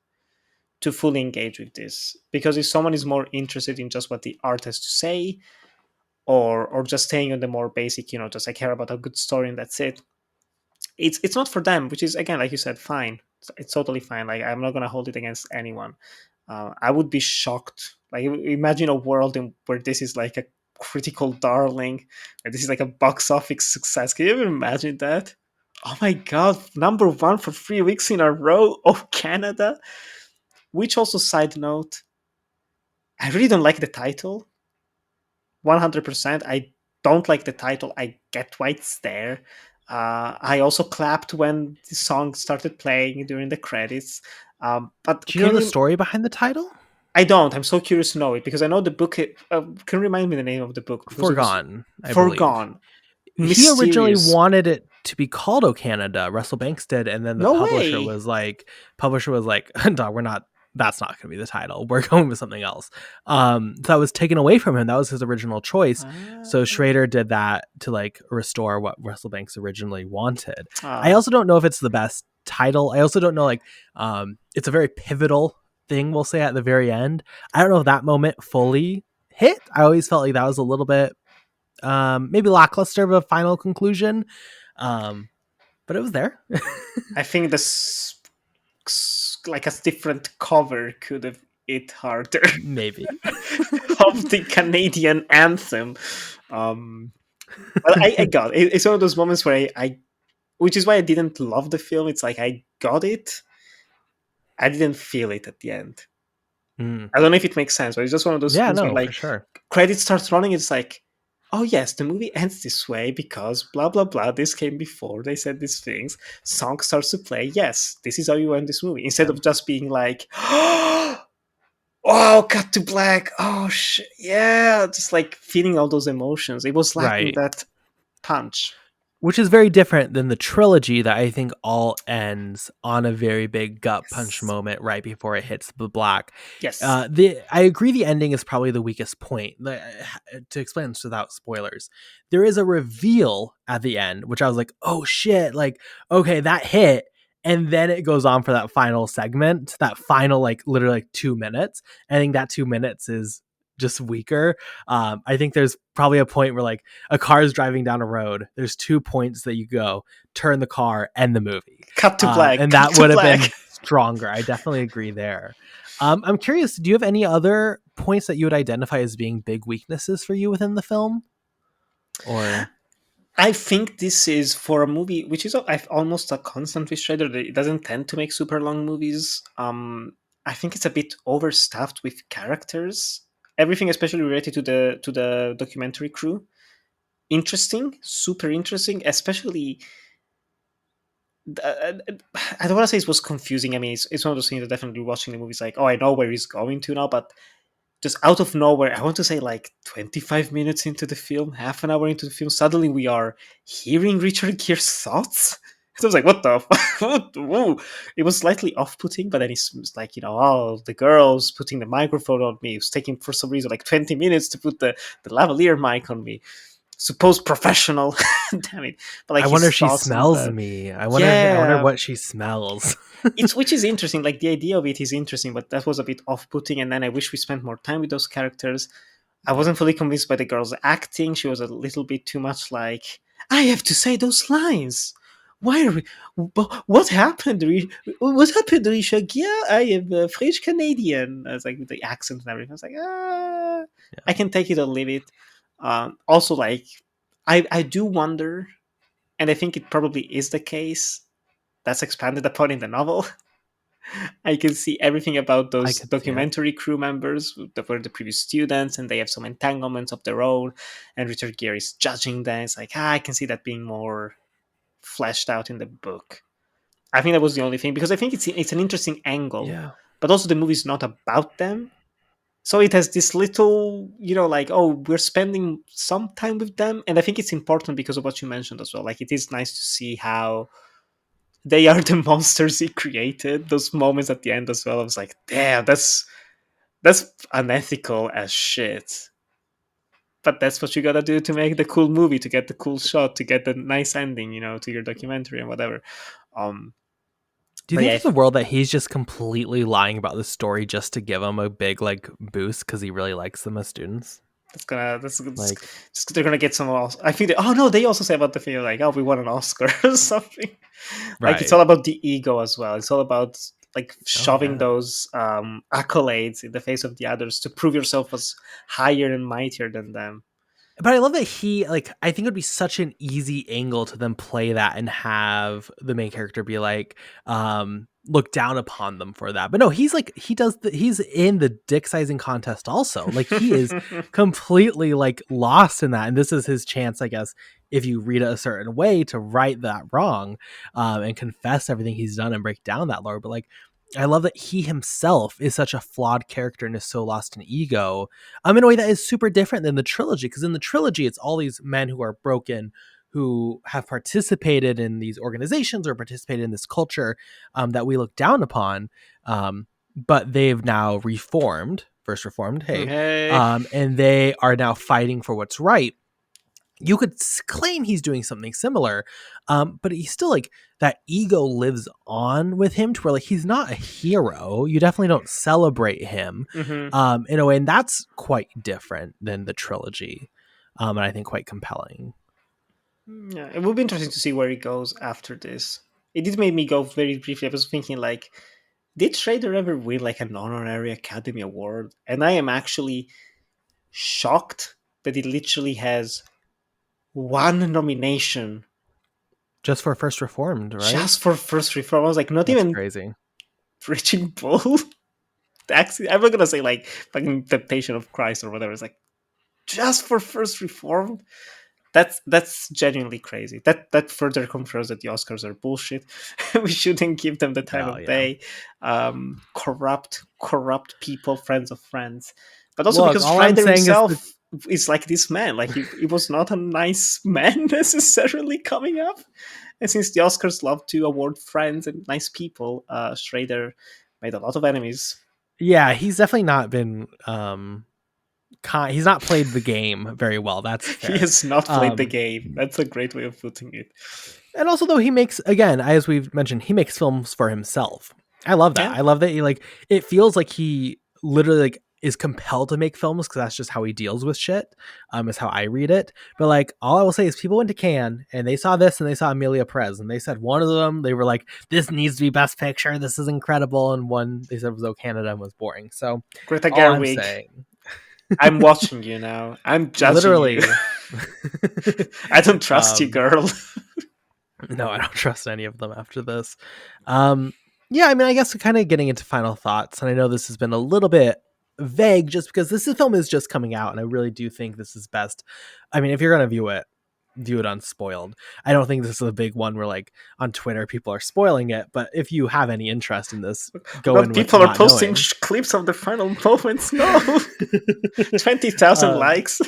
to fully engage with this. Because if someone is more interested in just what the art has to say, or just staying on the more basic, just I care about a good story and that's it, it's not for them. Which is, again, like you said, fine. It's totally fine. Like, I'm not gonna hold it against anyone. I would be shocked. Like, imagine a world where this is like a critical darling, where this is like a box office success. Can you even imagine that? Oh my god, number one for 3 weeks in a row. Oh, Canada. Which, also, side note, I really don't like the title. 100%. I don't like the title. I get why it's there. I also clapped when the song started playing during the credits. But Do you know the story behind the title? I don't. I'm so curious to know it, because I know the book. Can you remind me the name of the book? Because it was Forgone, I believe. Forgone. He originally Mysterious. wanted it to be called O Canada. Russell Banks did, and then the No way. publisher was like, "Dog, we're not. That's not going to be the title. We're going with something else." So that was taken away from him. That was his original choice. So Schrader did that to like restore what Russell Banks originally wanted. I also don't know if it's the best title. I also don't know, like, it's a very pivotal thing, we'll say, at the very end. I don't know if that moment fully hit. I always felt like that was a little bit maybe lackluster of a final conclusion, but it was there. I think this, like, a different cover could have hit harder. Maybe. Of the Canadian anthem. But I got it. It's one of those moments where I which is why I didn't love the film. It's like, I got it, I didn't feel it at the end. I don't know if it makes sense, but it's just one of those Yeah, things where, no, for like, sure. credits starts running. It's like, oh yes, the movie ends this way because blah blah blah. This came before. They said these things. Song starts to play. Yes, this is how you end this movie. Instead of just being like, oh, cut to black. Oh shit, yeah, just like feeling all those emotions. It was lacking Right. that. punch. Which is very different than the trilogy that I think all ends on a very big gut punch Yes. moment right before it hits the black. Yes. I agree the ending is probably the weakest point. To explain this without spoilers, there is a reveal at the end, which I was like, oh shit, like, okay, that hit. And then it goes on for that final segment, that final, like, literally like 2 minutes. I think that 2 minutes is just weaker. I think there's probably a point where like a car is driving down a road. There's 2 points that you go, turn the car, end the movie. Cut to black. And Cut that to would have black. been stronger. I definitely agree there. I'm curious, do you have any other points that you would identify as being big weaknesses for you within the film? Or I think this is for a movie which is almost a constant with Schrader. It doesn't tend to make super long movies. I think it's a bit overstuffed with characters. Everything, especially related to the documentary crew, interesting, super interesting. Especially, uh, I don't want to say it was confusing. I mean, it's one of those things that definitely watching the movies like, oh, I know where he's going to now, but just out of nowhere, I want to say like 25 minutes into the film, half an hour into the film, suddenly we are hearing Richard Gere's thoughts. So I was like, what the what? Whoa. It was slightly off-putting, but then it's like, oh, the girl's putting the microphone on me. It was taking, for some reason, like 20 minutes to put the lavalier mic on me. Supposed professional. Damn it. But like I wonder his if she thoughts on smells that. me. I wonder Yeah. what she smells. It's which is interesting. Like the idea of it is interesting, but that was a bit off-putting. And then I wish we spent more time with those characters. I Yeah. wasn't fully convinced by the girl's acting. She was a little bit too much like, I have to say those lines. Why are we? What happened? What happened, Risha? Yeah, I am a French Canadian. I was like with the accent and everything. I was like, I can take it or leave it. Also, like, I do wonder, and I think it probably is the case. That's expanded upon in the novel. I can see everything about I those could see it. documentary crew members that were the previous students, and they have some entanglements of their own. And Richard Gere is judging them. It's like, I can see that being more fleshed out in the book. I think that was the only thing because I think it's an interesting angle, Yeah. but also the movie's not about them. So it has this little, like, oh, we're spending some time with them, and I think it's important because of what you mentioned as well. Like, it is nice to see how they are the monsters he created. Those moments at the end as well. I was like, damn, that's unethical as shit. But that's what you gotta do to make the cool movie, to get the cool shot, to get the nice ending, to your documentary and whatever. Um, Do you but think yeah, there's a world that he's just completely lying about the story just to give them a big like boost because he really likes them as students? that's Like, just they're gonna get some else. I think. Oh no, they also say about the film like, oh, we won an Oscar or something. Like it's right. all about the ego as well. It's all about like Oh shoving yeah. those accolades in the face of the others to prove yourself as higher and mightier than them. But I love that he like I think it would be such an easy angle to then play that and have the main character be like look down upon them for that. But no, he's like he's in the dick sizing contest also. Like he is completely like lost in that. And this is his chance, I guess, if you read it a certain way to right that wrong and confess everything he's done and break down that lore. But like I love that he himself is such a flawed character and is so lost in ego in a way that is super different than the trilogy. Because in the trilogy, it's all these men who are broken, who have participated in these organizations or participated in this culture that we look down upon, but they've now reformed, first reformed, hey, Hey. and they are now fighting for what's right. You could claim he's doing something similar, but he's still like that ego lives on with him to where like he's not a hero. You definitely don't celebrate him Mm-hmm. in a way, and that's quite different than the trilogy, and I think quite compelling. Yeah, it would be interesting to see where it goes after this. It did make me go very briefly. I was thinking like, did Schrader ever win like an honorary Academy Award? And I am actually shocked that it literally has one nomination Just for First Reformed, right? just for first reform. I was like, not That's even crazy. Raging Bull. Actually, I'm not gonna say like fucking Temptation of Christ or whatever. It's like just for first reform. That's genuinely crazy. That further confirms that the Oscars are bullshit. We shouldn't give them the time Oh of yeah. day. Corrupt people, friends of friends. But also Look, because all I'm Schrader saying is himself. the is like this man. Like he was not a nice man necessarily coming up. And since the Oscars love to award friends and nice people, Schrader made a lot of enemies. Yeah, he's definitely not been he's not played the game very well. That's He fair. has not played the Um, game. That's a great way of putting it. and also, though, he makes, again, as we've mentioned, he makes films for himself. I love that. Yeah, I love that he like. It feels like he literally like is compelled to make films because that's just how he deals with shit. Is how I read it. But like, all I will say is, people went to Cannes and they saw this and they saw Emilia Perez and they said one of them they were like, "This needs to be Best Picture. This is incredible," and one they said was "Oh Canada" and was boring. So Greta all I'm Gerwig, saying, I'm watching you now. I'm judging you. literally. I don't trust you, um, girl. No, I don't trust any of them after this. Um, yeah, I mean, I guess kind of getting into final thoughts, and I know this has been a little bit vague just because film is just coming out, and I really do think this is best. I mean, if you're gonna view it unspoiled. I don't think this is a big one where like on Twitter people are spoiling it, but if you have any interest in this, go Well, in with people are not posting knowing. clips of the final moments. No, 20,000 um, likes.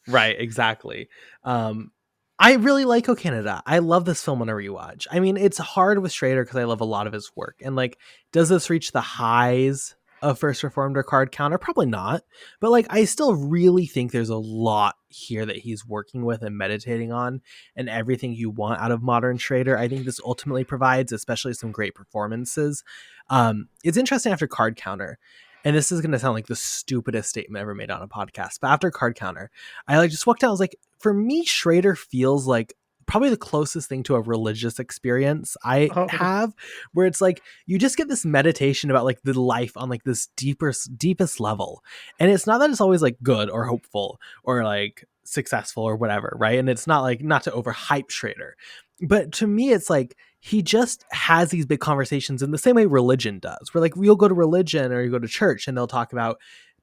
Right, exactly. Um, I really like O Canada. I love this film on a rewatch. I mean, it's hard with Schrader because I love a lot of his work. And like, does this reach the highs of First Reformed or Card Counter? Probably not. But like, I still really think there's a lot here that he's working with and meditating on, and everything you want out of modern Schrader. I think this ultimately provides, especially some great performances. It's interesting after Card Counter. And this is going to sound like the stupidest statement ever made on a podcast. But after Card Counter, I like just walked out. I was like, for me, Schrader feels like probably the closest thing to a religious experience I Oh, have, where it's like you just get this meditation about like the life on like this deepest level. And it's not that it's always like good or hopeful or like successful or whatever, right? And it's not like, not to overhype Schrader, but to me it's like he just has these big conversations in the same way religion does, where like you'll go to religion or you go to church and they'll talk about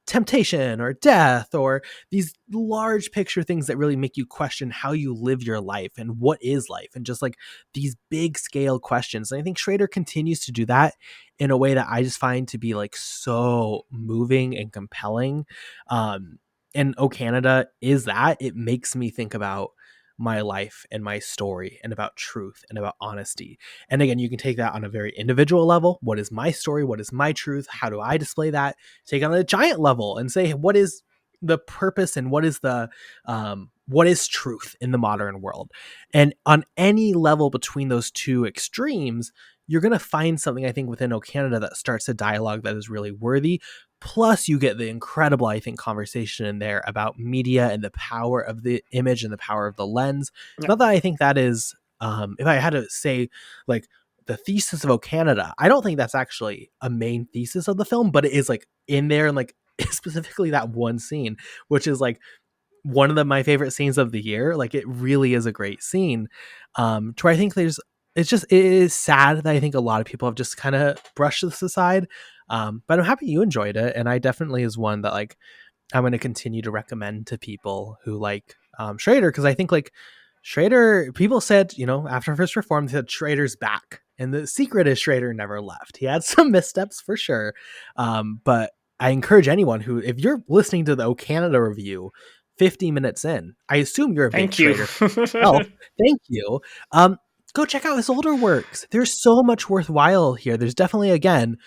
temptation or death or these large picture things that really make you question how you live your life and what is life, and just like these big scale questions. And I think Schrader continues to do that in a way that I just find to be like so moving and compelling. um and Oh Canada is that. It makes me think about my life and my story and about truth and about honesty. And again, you can take that on a very individual level. What is my story? What is my truth? How do I display that? Take it on a giant level and say, what is the purpose and what is truth in the modern world? And on any level between those two extremes, you're going to find something, I think, within O Canada that starts a dialogue that is really worthy. Plus, you get the incredible, I think, conversation in there about media and the power of the image and the power of the lens. yeah. Not that I think that is, if I had to say, like, the thesis of O Canada, I don't think that's actually a main thesis of the film, but it is like in there, and like specifically that one scene, which is like one of my favorite scenes of the year. Like, it really is a great scene. To where I think it is sad that I think a lot of people have just kind of brushed this aside. But I'm happy you enjoyed it, and I definitely is one that like I'm going to continue to recommend to people who like Schrader, because I think like Schrader, people said, after First Reform, they said Schrader's back. And the secret is Schrader never left. He had some missteps for sure. But I encourage anyone who, if you're listening to the O Canada review 50 minutes in, I assume you're a big Thank you. Schrader fan yourself. Thank you. Go check out his older works. There's so much worthwhile here. There's definitely, again,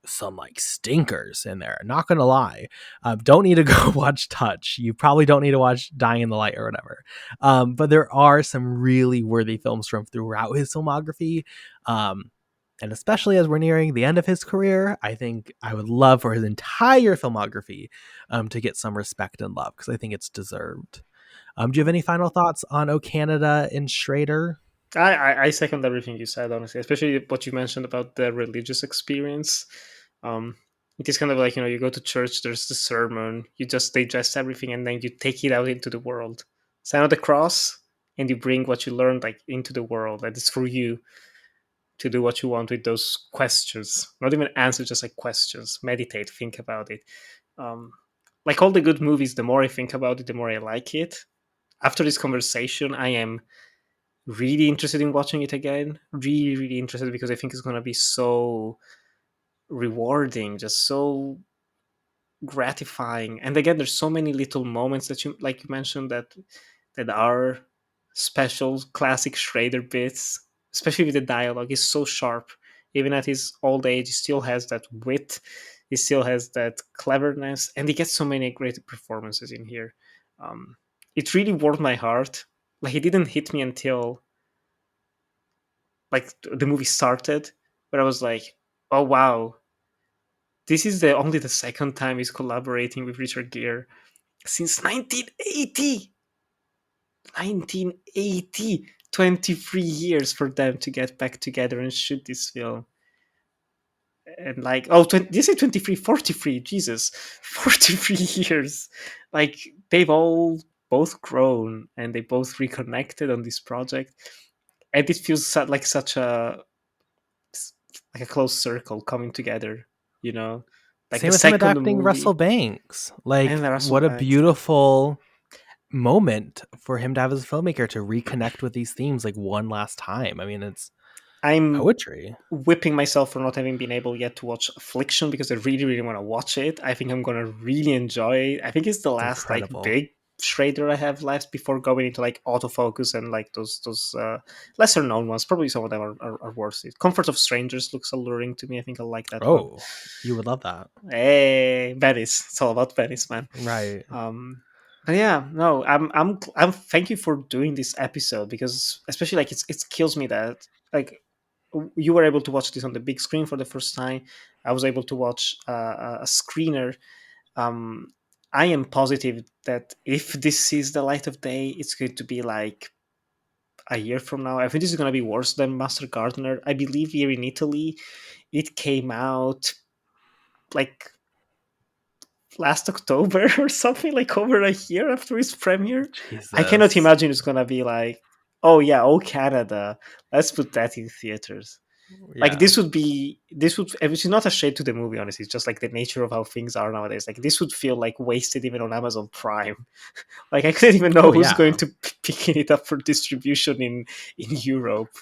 some like stinkers in there. Not gonna lie. Don't need to go watch Touch. You probably don't need to watch Dying in the Light or whatever. But there are some really worthy films from throughout his filmography. And especially as we're nearing the end of his career, I think I would love for his entire filmography to get some respect and love, because I think it's deserved. Do you have any final thoughts on O Canada and Schrader? I second everything you said, honestly, especially what you mentioned about the religious experience. Um, it is kind of like, you go to church, there's the sermon, you just digest everything, and then you take it out into the world. Sign of the cross, and you bring what you learned like into the world. That is for you to do what you want with those questions. Not even answers, just like questions. Meditate, think about it. Um, like all the good movies, the more I think about it, the more I like it. After this conversation, I am really interested in watching it again. Really, really interested, because I think it's going to be so rewarding, just so gratifying. And again, there's so many little moments that you like you mentioned that are special classic Schrader bits, especially with the dialogue. He's so sharp. Even at his old age, he still has that wit. He still has that cleverness, and he gets so many great performances in here. Um, it really warmed my heart. Like, it didn't hit me until like the movie started, but I was like, oh wow, this is the only the second time he's collaborating with Richard Gere since 1980. 1980, 23 years for them to get back together and shoot this film. And like, oh, 20, did you say 23? 43, Jesus. 43 years. Like, they've all both grown and they both reconnected on this project. And it feels like such a like a close circle coming together, you know? Like the Same with him second adapting Russell movie Banks. and Like, the Russell what a Banks. beautiful moment for him to have as a filmmaker to reconnect with these themes like one last time. I mean, it's I'm poetry. whipping myself for not having been able yet to watch Affliction because I really, really want to watch it. I think I'm gonna really enjoy it. I think it's the It's last like incredible. big Schrader I have left before going into like autofocus and like those lesser known ones. Probably some of them are worth it. Comfort of Strangers looks alluring to me. I think I like that one. Oh, you would love that. Hey, Venice! It's all about Venice, man. Right. Um, but yeah, no, I'm. Thank you for doing this episode because especially like it kills me that like you were able to watch this on the big screen for the first time. I was able to watch a screener. Um, I am positive that if this sees the light of day, it's going to be like a year from now. I think this is going to be worse than Master Gardener. I believe here in Italy, it came out like last October or something, like over a year after its premiere. I cannot Jesus. imagine it's going to be like, oh yeah, oh Canada, let's put that in theaters. Like Yeah. this would which is not a shade to the movie, honestly. It's just like the nature of how things are nowadays. Like this would feel like wasted even on Amazon Prime. Like I couldn't even know Oh, who's going yeah. to picking it up for distribution in Europe.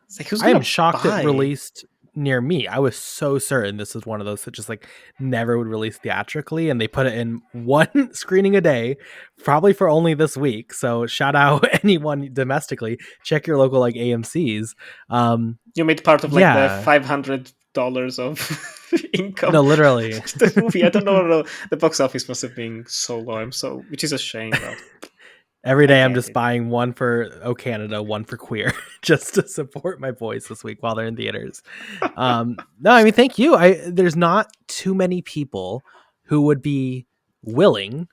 It's like who's I am gonna shocked it buy? released near me. I was so certain this is one of those that just like never would release theatrically, and they put it in one screening a day, probably for only this week. So shout out anyone domestically. Check your local like AMC's. You made part of like the Yeah, $500 of income. no, literally. The movie. I don't know. The box office must have been so low. Which is a shame, but Every I day I'm get just it. buying one for Oh Canada, one for Queer, just to support my boys this week while they're in theaters. No, I mean, thank you. There's not too many people who would be willing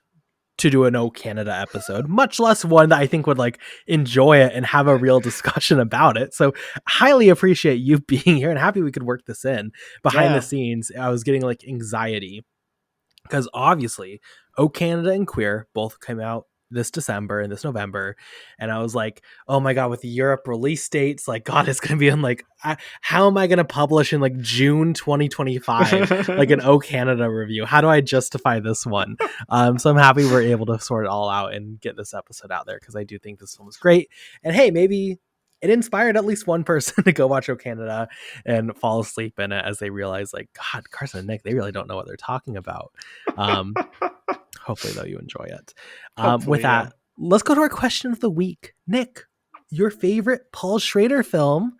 to do an Oh Canada episode, much less one that I think would like enjoy it and have a real discussion about it. So highly appreciate you being here and happy we could work this in. Behind the Yeah. scenes, I was getting like anxiety because obviously Oh Canada and Queer both came out this December and this November, and I was like, oh my god, with the Europe release dates, like god, it's gonna be in like how am I gonna publish in like June 2025 like an Oh Canada review? How do I justify this one? So I'm happy we're able to sort it all out and get this episode out there because I do think this film is great, and hey, maybe it inspired at least one person to go watch Oh Canada and fall asleep in it as they realize like god, Carson and Nick, they really don't know what they're talking about. um Hopefully, though, you enjoy it. With Hopefully, yeah. that, let's go to our question of the week. Nick, your favorite Paul Schrader film?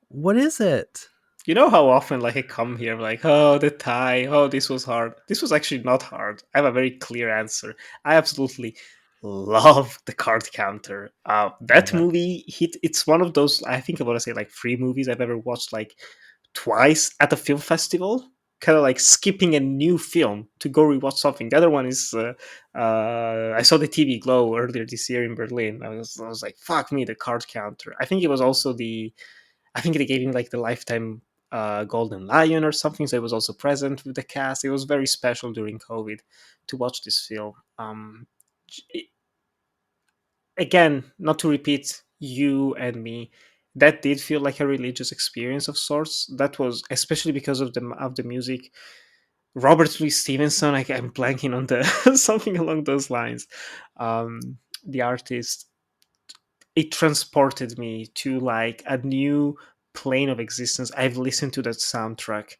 What is it? You know how often like I come here like, oh, the tie, oh, this was hard. This was actually not hard. I have a very clear answer. I absolutely love the card counter. That Okay. movie hit. It's one of those. I think I want to say like three movies I've ever watched like twice at a film festival. Kind of like skipping a new film to go rewatch something. The other one is I saw the TV Glow earlier this year in Berlin. I was like, fuck me, the card counter. I think it was also I think they gave him like the lifetime Golden Lion or something. So it was also present with the cast. It was very special during COVID to watch this film. It- Again, not to repeat you and me, that did feel like a religious experience of sorts. That was especially because of the music. Robert Louis Stevenson. I'm blanking on the something along those lines. The artist, it transported me to like a new plane of existence. I've listened to that soundtrack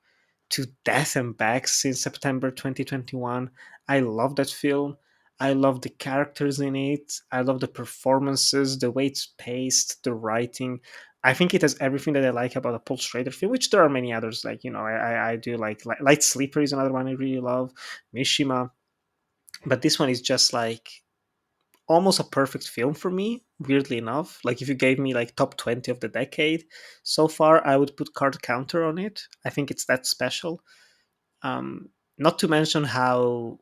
to Death and Back since September 2021. I love that film. I love the characters in it. I love the performances, the way it's paced, the writing. I think it has everything that I like about a Paul Schrader film, which there are many others. Like, I do like Light Sleeper is another one I really love, Mishima. But this one is just like almost a perfect film for me, weirdly enough. Like, if you gave me like top 20 of the decade so far, I would put Card Counter on it. I think it's that special. Not to mention how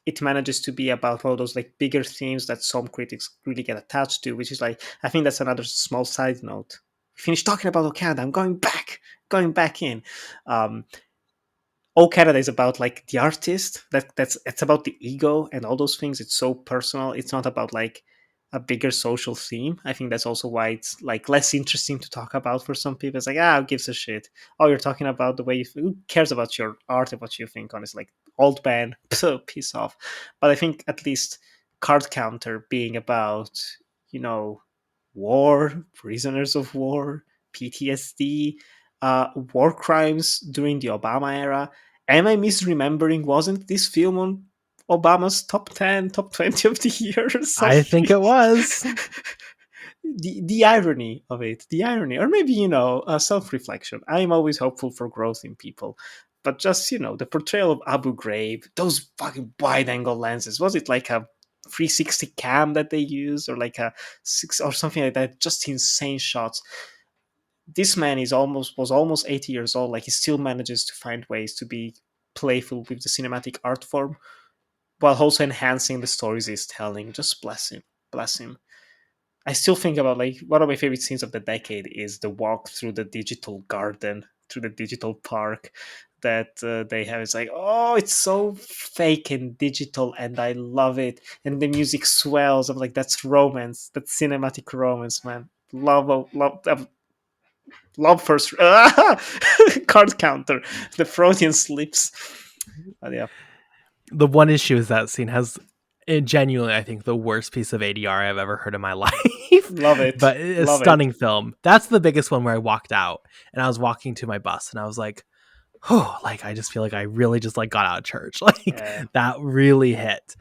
it manages to be about one of those like bigger themes that some critics really get attached to, which is like, I think that's another small side note. Finish talking about Okada, I'm going back in. Um, Oh Canada is about like the artist. That's it's about the ego and all those things. It's so personal. It's not about like a bigger social theme. I think that's also why it's like less interesting to talk about for some people. It's like, who gives a shit? Oh, you're talking about the way who cares about your art and what you think on? It's like old band, so piss off. But I think at least Card Counter being about, you know, war, prisoners of war, PTSD, war crimes during the Obama era. Am I misremembering? Wasn't this film on Obama's top 10, top 20 of the year or I think something? it was. The irony of it, the irony, or maybe, self reflection. I am always hopeful for growth in people. But just, the portrayal of Abu Ghraib, those fucking wide angle lenses, was it like a 360 cam that they used, or like a six or something like that? Just insane shots. This man was almost 80 years old. Like, he still manages to find ways to be playful with the cinematic art form while also enhancing the stories he's telling. Just bless him. I still think about, like, one of my favorite scenes of the decade is the walk through the digital garden, through the digital park that they have. It's like, oh, it's so fake and digital, and I love it. And the music swells. I'm like, that's romance. That's cinematic romance, man. Love first. Card counter. The Freudian slips. But yeah, The one issue is that scene has genuinely, I think, the worst piece of ADR I've ever heard in my life. love it. But a Love it. stunning film. That's the biggest one where I walked out and I was walking to my bus and I was like, oh, like I just feel like I really just like got out of church. Like Yeah. that really hit.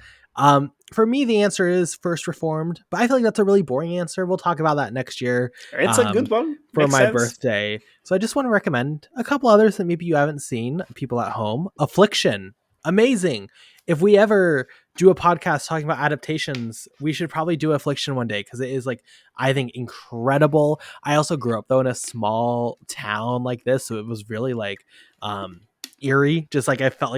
For me, the answer is First Reformed, but I feel like that's a really boring answer. We'll talk about that next year. It's a good one. For Makes my sense. birthday. So I just want to recommend a couple others that maybe you haven't seen, people at home. Affliction. Amazing. If we ever do a podcast talking about adaptations, we should probably do Affliction one day because it is like, I think, incredible. I also grew up though in a small town like this, so it was really like eerie. Just like it felt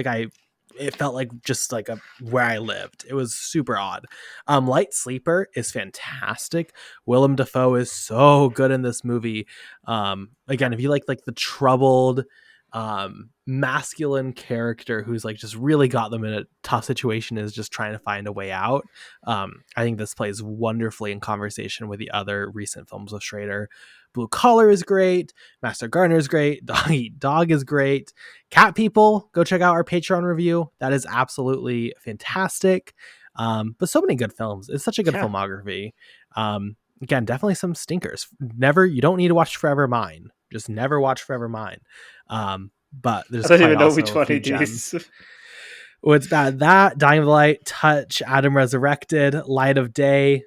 like just like where I lived. It was super odd. Light Sleeper is fantastic. Willem Dafoe is so good in this movie. Again, if you like the troubled, masculine character who's like just really got them in a tough situation, is just trying to find a way out. I think this plays wonderfully in conversation with the other recent films of Schrader. Blue Collar is great. Master Gardener is great. Dog Eat Dog is great. Cat People, go check out our Patreon review. That is absolutely fantastic. But so many good films. It's such a good Yeah. filmography. Again, definitely some stinkers. You don't need to watch Forever Mine. Just never watch Forever Mine. But there's I don't quite even know also which a one few it gems. is. Well, it's bad. That, Dying of Light, Touch, Adam Resurrected, Light of Day.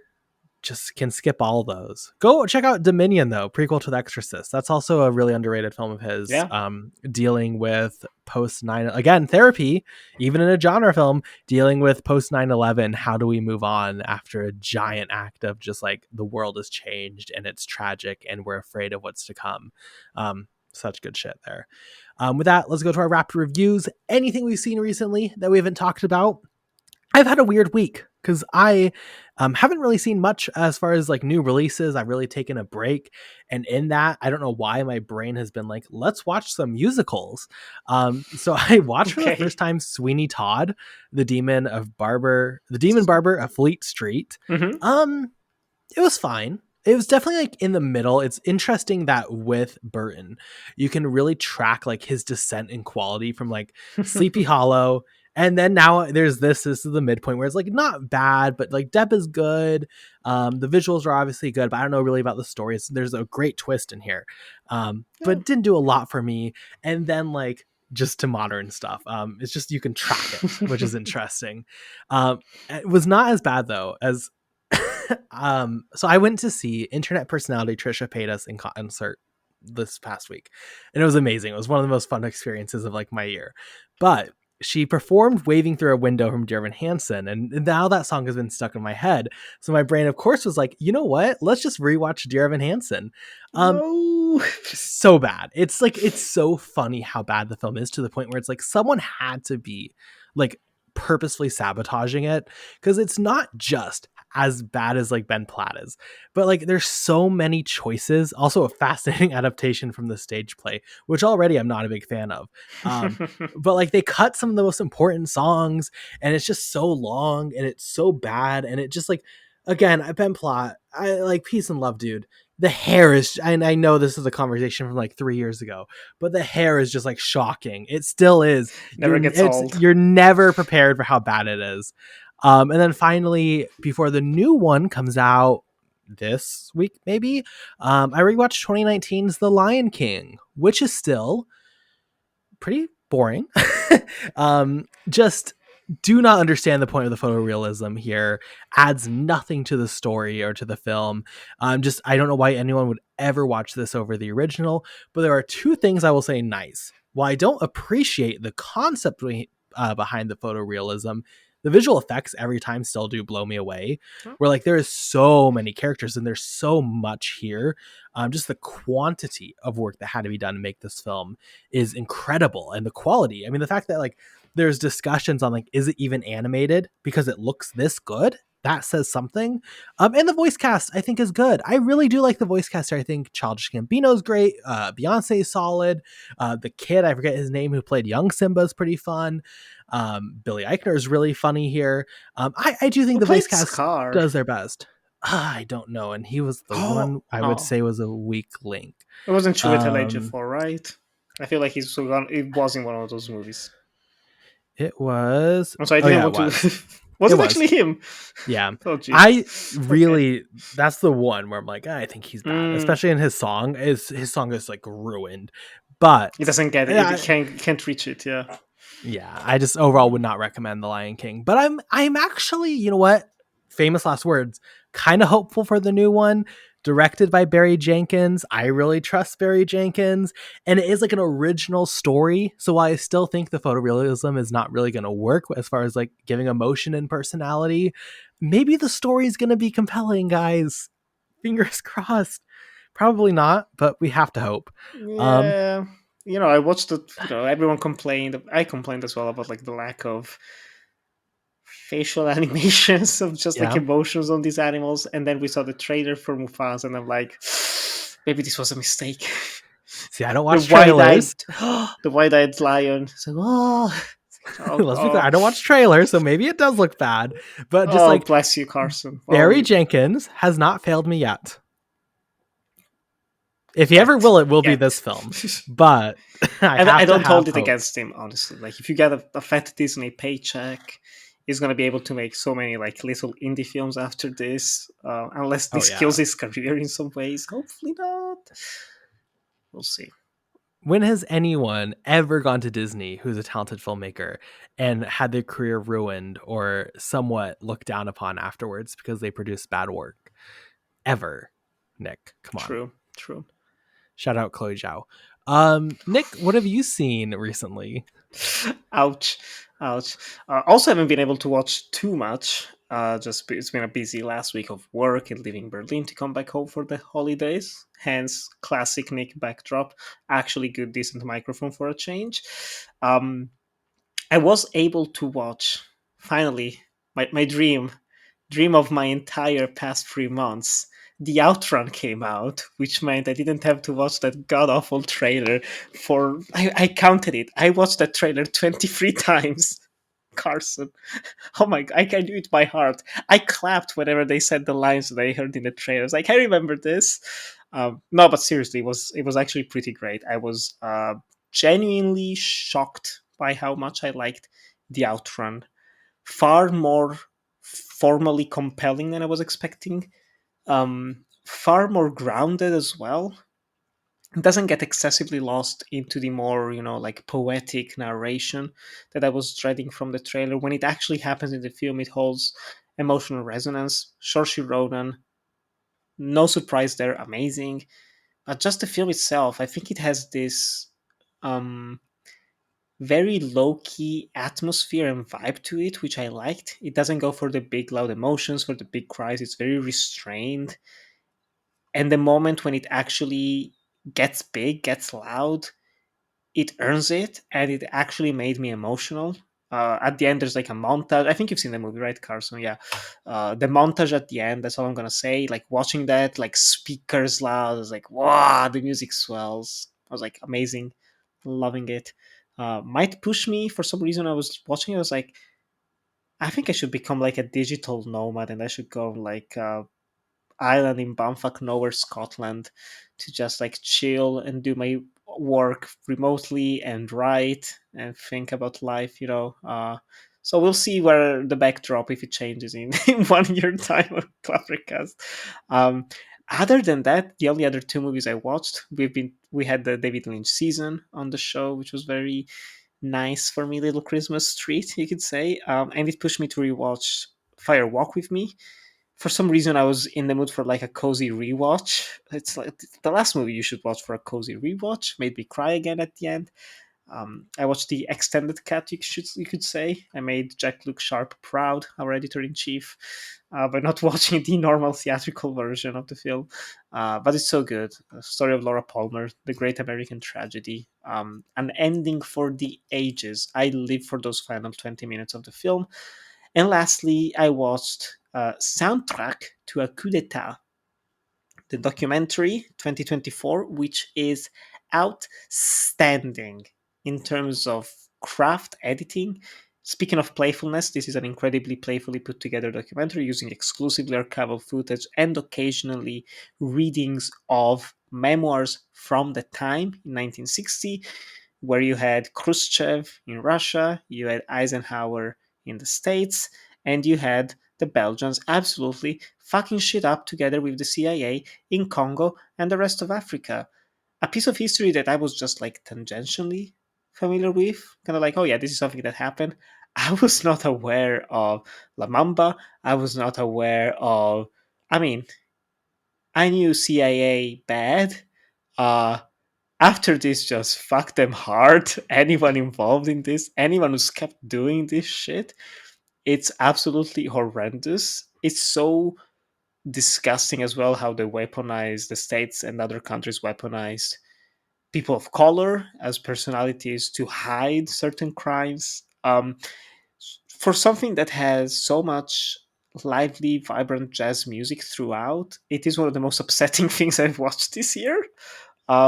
Just can skip all those. Go check out Dominion though, prequel to The Exorcist. That's also a really underrated film of his. Yeah. Dealing with post 9 again therapy, even in a genre film, dealing with post 9/11. How do we move on after a giant act of just like the world has changed and it's tragic and we're afraid of what's to come. Such good shit there. With that, let's go to our rapid reviews. Anything we've seen recently that we haven't talked about? I've had a weird week because I haven't really seen much as far as like new releases. I've really taken a break. And in that, I don't know why my brain has been like, let's watch some musicals. So I watched for the Okay. first time Sweeney Todd, the Demon Barber of Fleet Street. Mm-hmm. It was fine. It was definitely like in the middle. It's interesting that with Burton, you can really track like his descent in quality from like Sleepy Hollow. And then now there's this is the midpoint where it's like not bad, but like Depp is good. The visuals are obviously good, but I don't know really about the stories. There's a great twist in here. Yeah. But it didn't do a lot for me. And then like just to modern stuff. It's just you can track it, which is interesting. It was not as bad though as so I went to see internet personality Trisha Paytas in concert this past week, and it was amazing. It was one of the most fun experiences of like my year. But she performed "Waving Through a Window" from Dear Evan Hansen, and now that song has been stuck in my head. So my brain, of course, was like, you know what? Let's just rewatch Dear Evan Hansen. No. So bad. It's like, it's so funny how bad the film is, to the point where it's like someone had to be like purposefully sabotaging it, because it's not just as bad as like Ben Platt is, but like there's so many choices. Also a fascinating adaptation from the stage play, which already I'm not a big fan of. But like they cut some of the most important songs, and it's just so long and it's so bad, and it just like, again, Ben Platt, I like, peace and love, dude. The hair is, and I know this is a conversation from like 3 years ago, but the hair is just like shocking. It still is. Never gets old. You're never prepared for how bad it is. And then finally, before the new one comes out this week, maybe, I rewatched 2019's The Lion King, which is still pretty boring. Just do not understand the point of the photorealism here. Adds nothing to the story or to the film. Just, I don't know why anyone would ever watch this over the original, but there are two things I will say nice. While I don't appreciate the concept behind the photorealism, the visual effects every time still do blow me away. Where like there is so many characters and there's so much here. Just the quantity of work that had to be done to make this film is incredible, and the quality. I mean, the fact that like there's discussions on like, is it even animated because it looks this good? That says something. And the voice cast I think is good. I really do like the voice cast here. I think Childish Gambino's great. Beyonce is solid. The kid, I forget his name, who played young Simba, is pretty fun. Billy Eichner is really funny here. I do think Who the voice played cast Scar? does their best. I don't know. And he was the one I would say was a weak link. It wasn't Chiwetel Ejiofor, right? I feel like it was in one of those movies. It was. I'm sorry, I didn't want to. Was it actually him? Yeah. Oh, geez. I really, that's the one where I'm like, I think he's bad, especially in his song. His song is like ruined, but he doesn't get it. He can't reach it. Yeah. Yeah. I just overall would not recommend The Lion King, but I'm actually, you know what? Famous last words, kind of hopeful for the new one. Directed by Barry Jenkins. I really trust Barry Jenkins, and it is like an original story. So while I still think the photorealism is not really going to work as far as like giving emotion and personality, maybe the story is going to be compelling, guys. Fingers crossed. Probably not, but we have to hope. Yeah. I watched it. Everyone complained. I complained as well about like the lack of facial animations of just like emotions on these animals, and then we saw the trailer for Mufasa, and I'm like, maybe this was a mistake. See, I don't watch trailers. The wide-eyed lion. So, let's be clear, I don't watch trailers, so maybe it does look bad. But just like, bless you, Carson. Barry Jenkins has not failed me yet. If he ever will, it will be this film. But I don't hold it against him, honestly. Like, if you get a fat Disney paycheck, he's going to be able to make so many like little indie films after this, unless this kills his career in some ways. Hopefully not. We'll see. When has anyone ever gone to Disney who's a talented filmmaker and had their career ruined or somewhat looked down upon afterwards because they produced bad work? Ever. Nick, come on. True. Shout out Chloe Zhao. Nick, what have you seen recently? Ouch. Also haven't been able to watch too much. Just it's been a busy last week of work and leaving Berlin to come back home for the holidays. Hence, classic Nick backdrop. Actually, good, decent microphone for a change. I was able to watch, finally, my dream of my entire past 3 months. The Outrun came out, which meant I didn't have to watch that god-awful trailer for... I counted it. I watched that trailer 23 times. Carson. Oh my God, I can do it by heart. I clapped whenever they said the lines that I heard in the trailers. Like, I remember this. No, but seriously, it was actually pretty great. I was genuinely shocked by how much I liked The Outrun. Far more formally compelling than I was expecting. Far more grounded as well. It doesn't get excessively lost into the more, like poetic narration that I was dreading from the trailer. When it actually happens in the film, it holds emotional resonance. Saoirse Ronan, no surprise there, amazing. But just the film itself, I think it has this um, very low key atmosphere and vibe to it, which I liked. It doesn't go for the big loud emotions, for the big cries. It's very restrained. And the moment when it actually gets big, gets loud, it earns it, and it actually made me emotional. At the end, there's like a montage. I think you've seen the movie, right, Carson? Yeah. The montage at the end, that's all I'm gonna say. Like watching that, like speakers loud, I was like, wow, the music swells. I was like, amazing, loving it. Might push me for some reason. I was watching, I was like, I think I should become like a digital nomad, and I should go like island in Bamfaq, nowhere, Scotland, to just like chill and do my work remotely and write and think about life. So we'll see where the backdrop if it changes in, in 1 year time of ClapperCast. Um, Other than that, the only other two movies I watched, we had the David Lynch season on the show, which was very nice for me, little Christmas treat, you could say. And it pushed me to rewatch Fire Walk with Me. For some reason, I was in the mood for like a cozy rewatch. It's like the last movie you should watch for a cozy rewatch. Made me cry again at the end. I watched the extended cut, you could say. I made Jack Luke Sharp proud, our editor in chief, by not watching the normal theatrical version of the film. But it's so good. The story of Laura Palmer, the great American tragedy, an ending for the ages. I live for those final 20 minutes of the film. And lastly, I watched Soundtrack to a Coup d'etat, the documentary 2024, which is outstanding in terms of craft editing. Speaking of playfulness, this is an incredibly playfully put together documentary using exclusively archival footage and occasionally readings of memoirs from the time in 1960, where you had Khrushchev in Russia, you had Eisenhower in the States, and you had the Belgians absolutely fucking shit up together with the CIA in Congo and the rest of Africa. A piece of history that I was just like tangentially familiar with, kind of like, oh yeah, this is something that happened. I was not aware of La Mamba. I was not aware of. I mean, I knew CIA bad. Uh, After this, just fuck them hard. Anyone involved in this, anyone who's kept doing this shit, it's absolutely horrendous. It's so disgusting as well how they weaponize the states and other countries weaponized people of color as personalities to hide certain crimes. For something that has so much lively, vibrant jazz music throughout, it is one of the most upsetting things I've watched this year.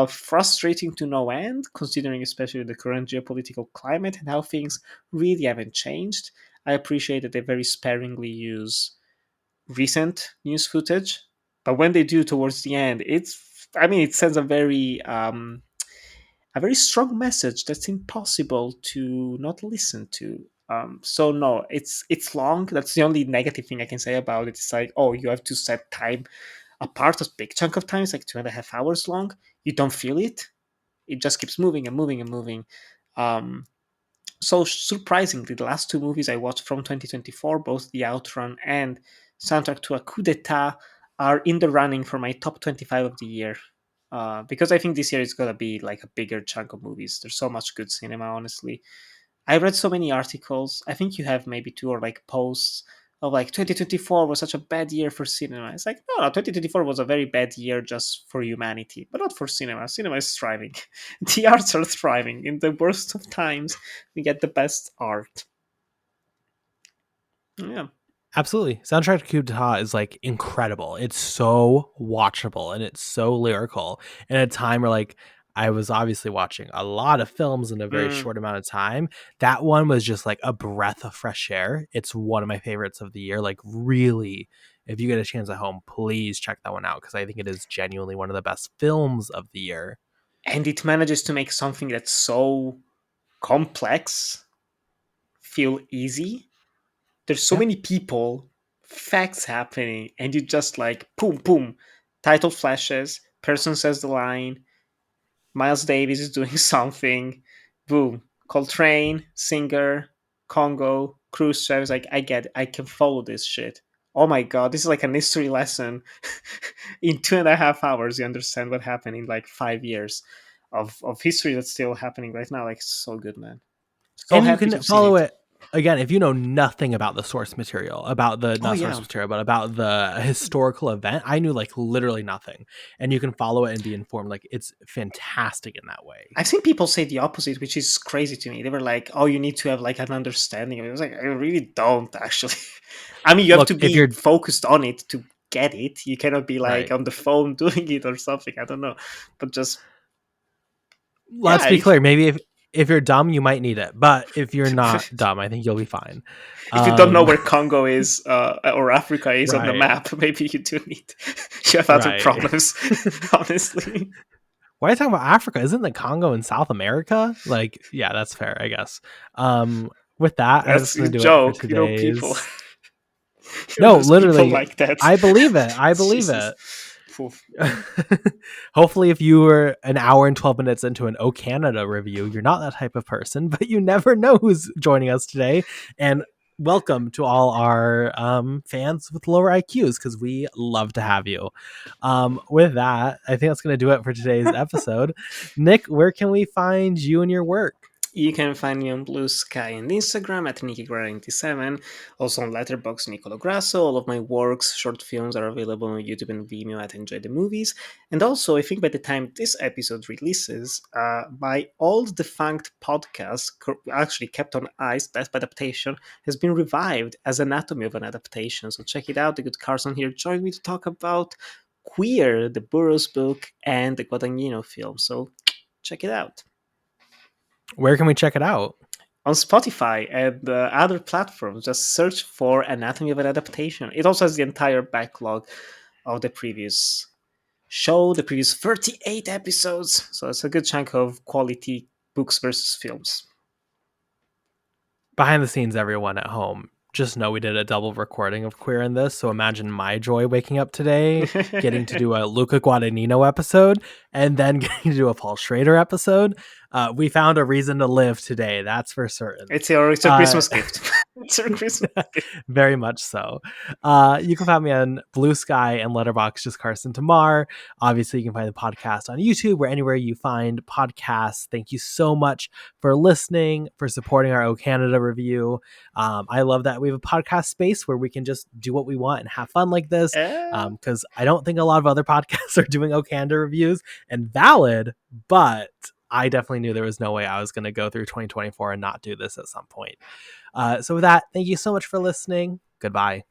Frustrating to no end, considering especially the current geopolitical climate and how things really haven't changed. I appreciate that they very sparingly use recent news footage, but when they do towards the end, it sends a very strong message that's impossible to not listen to. So no, it's long. That's the only negative thing I can say about it. It's like, oh, you have to set time apart. A big chunk of time. It's like 2.5 hours long. You don't feel it. It just keeps moving and moving and moving. Um, so surprisingly, the last two movies I watched from 2024, both The Outrun and Soundtrack to a Coup d'etat, are in the running for my top 25 of the year. Because I think this year is gonna be like a bigger chunk of movies. There's so much good cinema, honestly. I read so many articles. I think you have maybe two or like posts of like 2024 was such a bad year for cinema. It's like, no, 2024 was a very bad year just for humanity, but not for cinema. Cinema is thriving. The arts are thriving. In the worst of times, we get the best art. Yeah. Absolutely. Soundtrack to Coup d'etat is like incredible. It's so watchable and it's so lyrical. In a time where like I was obviously watching a lot of films in a very Mm. short amount of time. That one was just like a breath of fresh air. It's one of my favorites of the year. Like really, if you get a chance at home, please check that one out because I think it is genuinely one of the best films of the year. And it manages to make something that's so complex feel easy. There's so Yeah. many people, facts happening, and you just like boom, boom, title flashes, person says the line, Miles Davis is doing something. Boom. Coltrane, Singer, Congo, Khrushchev. It's like, I get it. I can follow this shit. Oh my god, this is like an history lesson. In 2.5 hours, you understand what happened in like 5 years of history that's still happening right now. Like, so good, man. So And you happy to can have seen follow it. it again if you know nothing about the source material, about the Oh not source yeah, material, but about the historical event. I knew like literally nothing, and you can follow it and be informed. Like it's fantastic in that way. I've seen people say the opposite, which is crazy to me. They were like, "Oh, you need to have like an understanding." And I was like, "I really don't actually." I mean, you have to Look, if be you're focused on it to get it. You cannot be like right, on the phone doing it or something. I don't know, but just let's yeah. be clear. Maybe if you're dumb, you might need it, but if you're not dumb, I think you'll be fine. If you don't know Um, where Congo is or Africa is on the right, map, maybe you do need. You have other right. problems, honestly. Why are you talking about Africa? Isn't the Congo in South America? Like, yeah, that's fair, I guess. With that, I think That's that's a gonna do it for joke, people. today's. No, There's people literally, like that. I believe it. I believe Jesus. it. Oof. Hopefully, if you were an hour and 12 minutes into an O Canada review, you're not that type of person, but you never know who's joining us today. And welcome to all our fans with lower IQs because we love to have you. With that, I think that's going to do it for today's episode. Nick, where can we find you and your work? You can find me on Blue Sky and Instagram at Nicolò97. Also on Letterboxd, Nicolò Grasso. All of my works, short films are available on YouTube and Vimeo at Enjoy the Movies. And also, I think by the time this episode releases, my old defunct podcast, actually kept on ice, Death by Adaptation, has been revived as Anatomy of an Adaptation. So check it out. The good Carson here joined me to talk about Queer, the Burroughs book, and the Guadagnino film. So check it out Where can we check it out? on Spotify and other platforms. Just search for Anatomy of an Adaptation. It also has the entire backlog of the previous show, the previous 38 episodes. So it's a good chunk of quality books versus films. Behind the scenes, everyone at home, just know we did a double recording of Queer in this. So imagine my joy waking up today, getting to do a Luca Guadagnino episode, and then getting to do a Paul Schrader episode. We found a reason to live today. That's for certain. It's a Christmas gift. It's a Christmas gift. Very much so. You can find me on Blue Sky and Letterboxd, just Carson Timar. Obviously, you can find the podcast on YouTube or anywhere you find podcasts. Thank you so much for listening, for supporting our O Canada review. I love that we have a podcast space where we can just do what we want and have fun like this. Because I don't think a lot of other podcasts are doing O Canada reviews, and valid, but I definitely knew there was no way I was going to go through 2024 and not do this at some point. So with that, thank you so much for listening. Goodbye.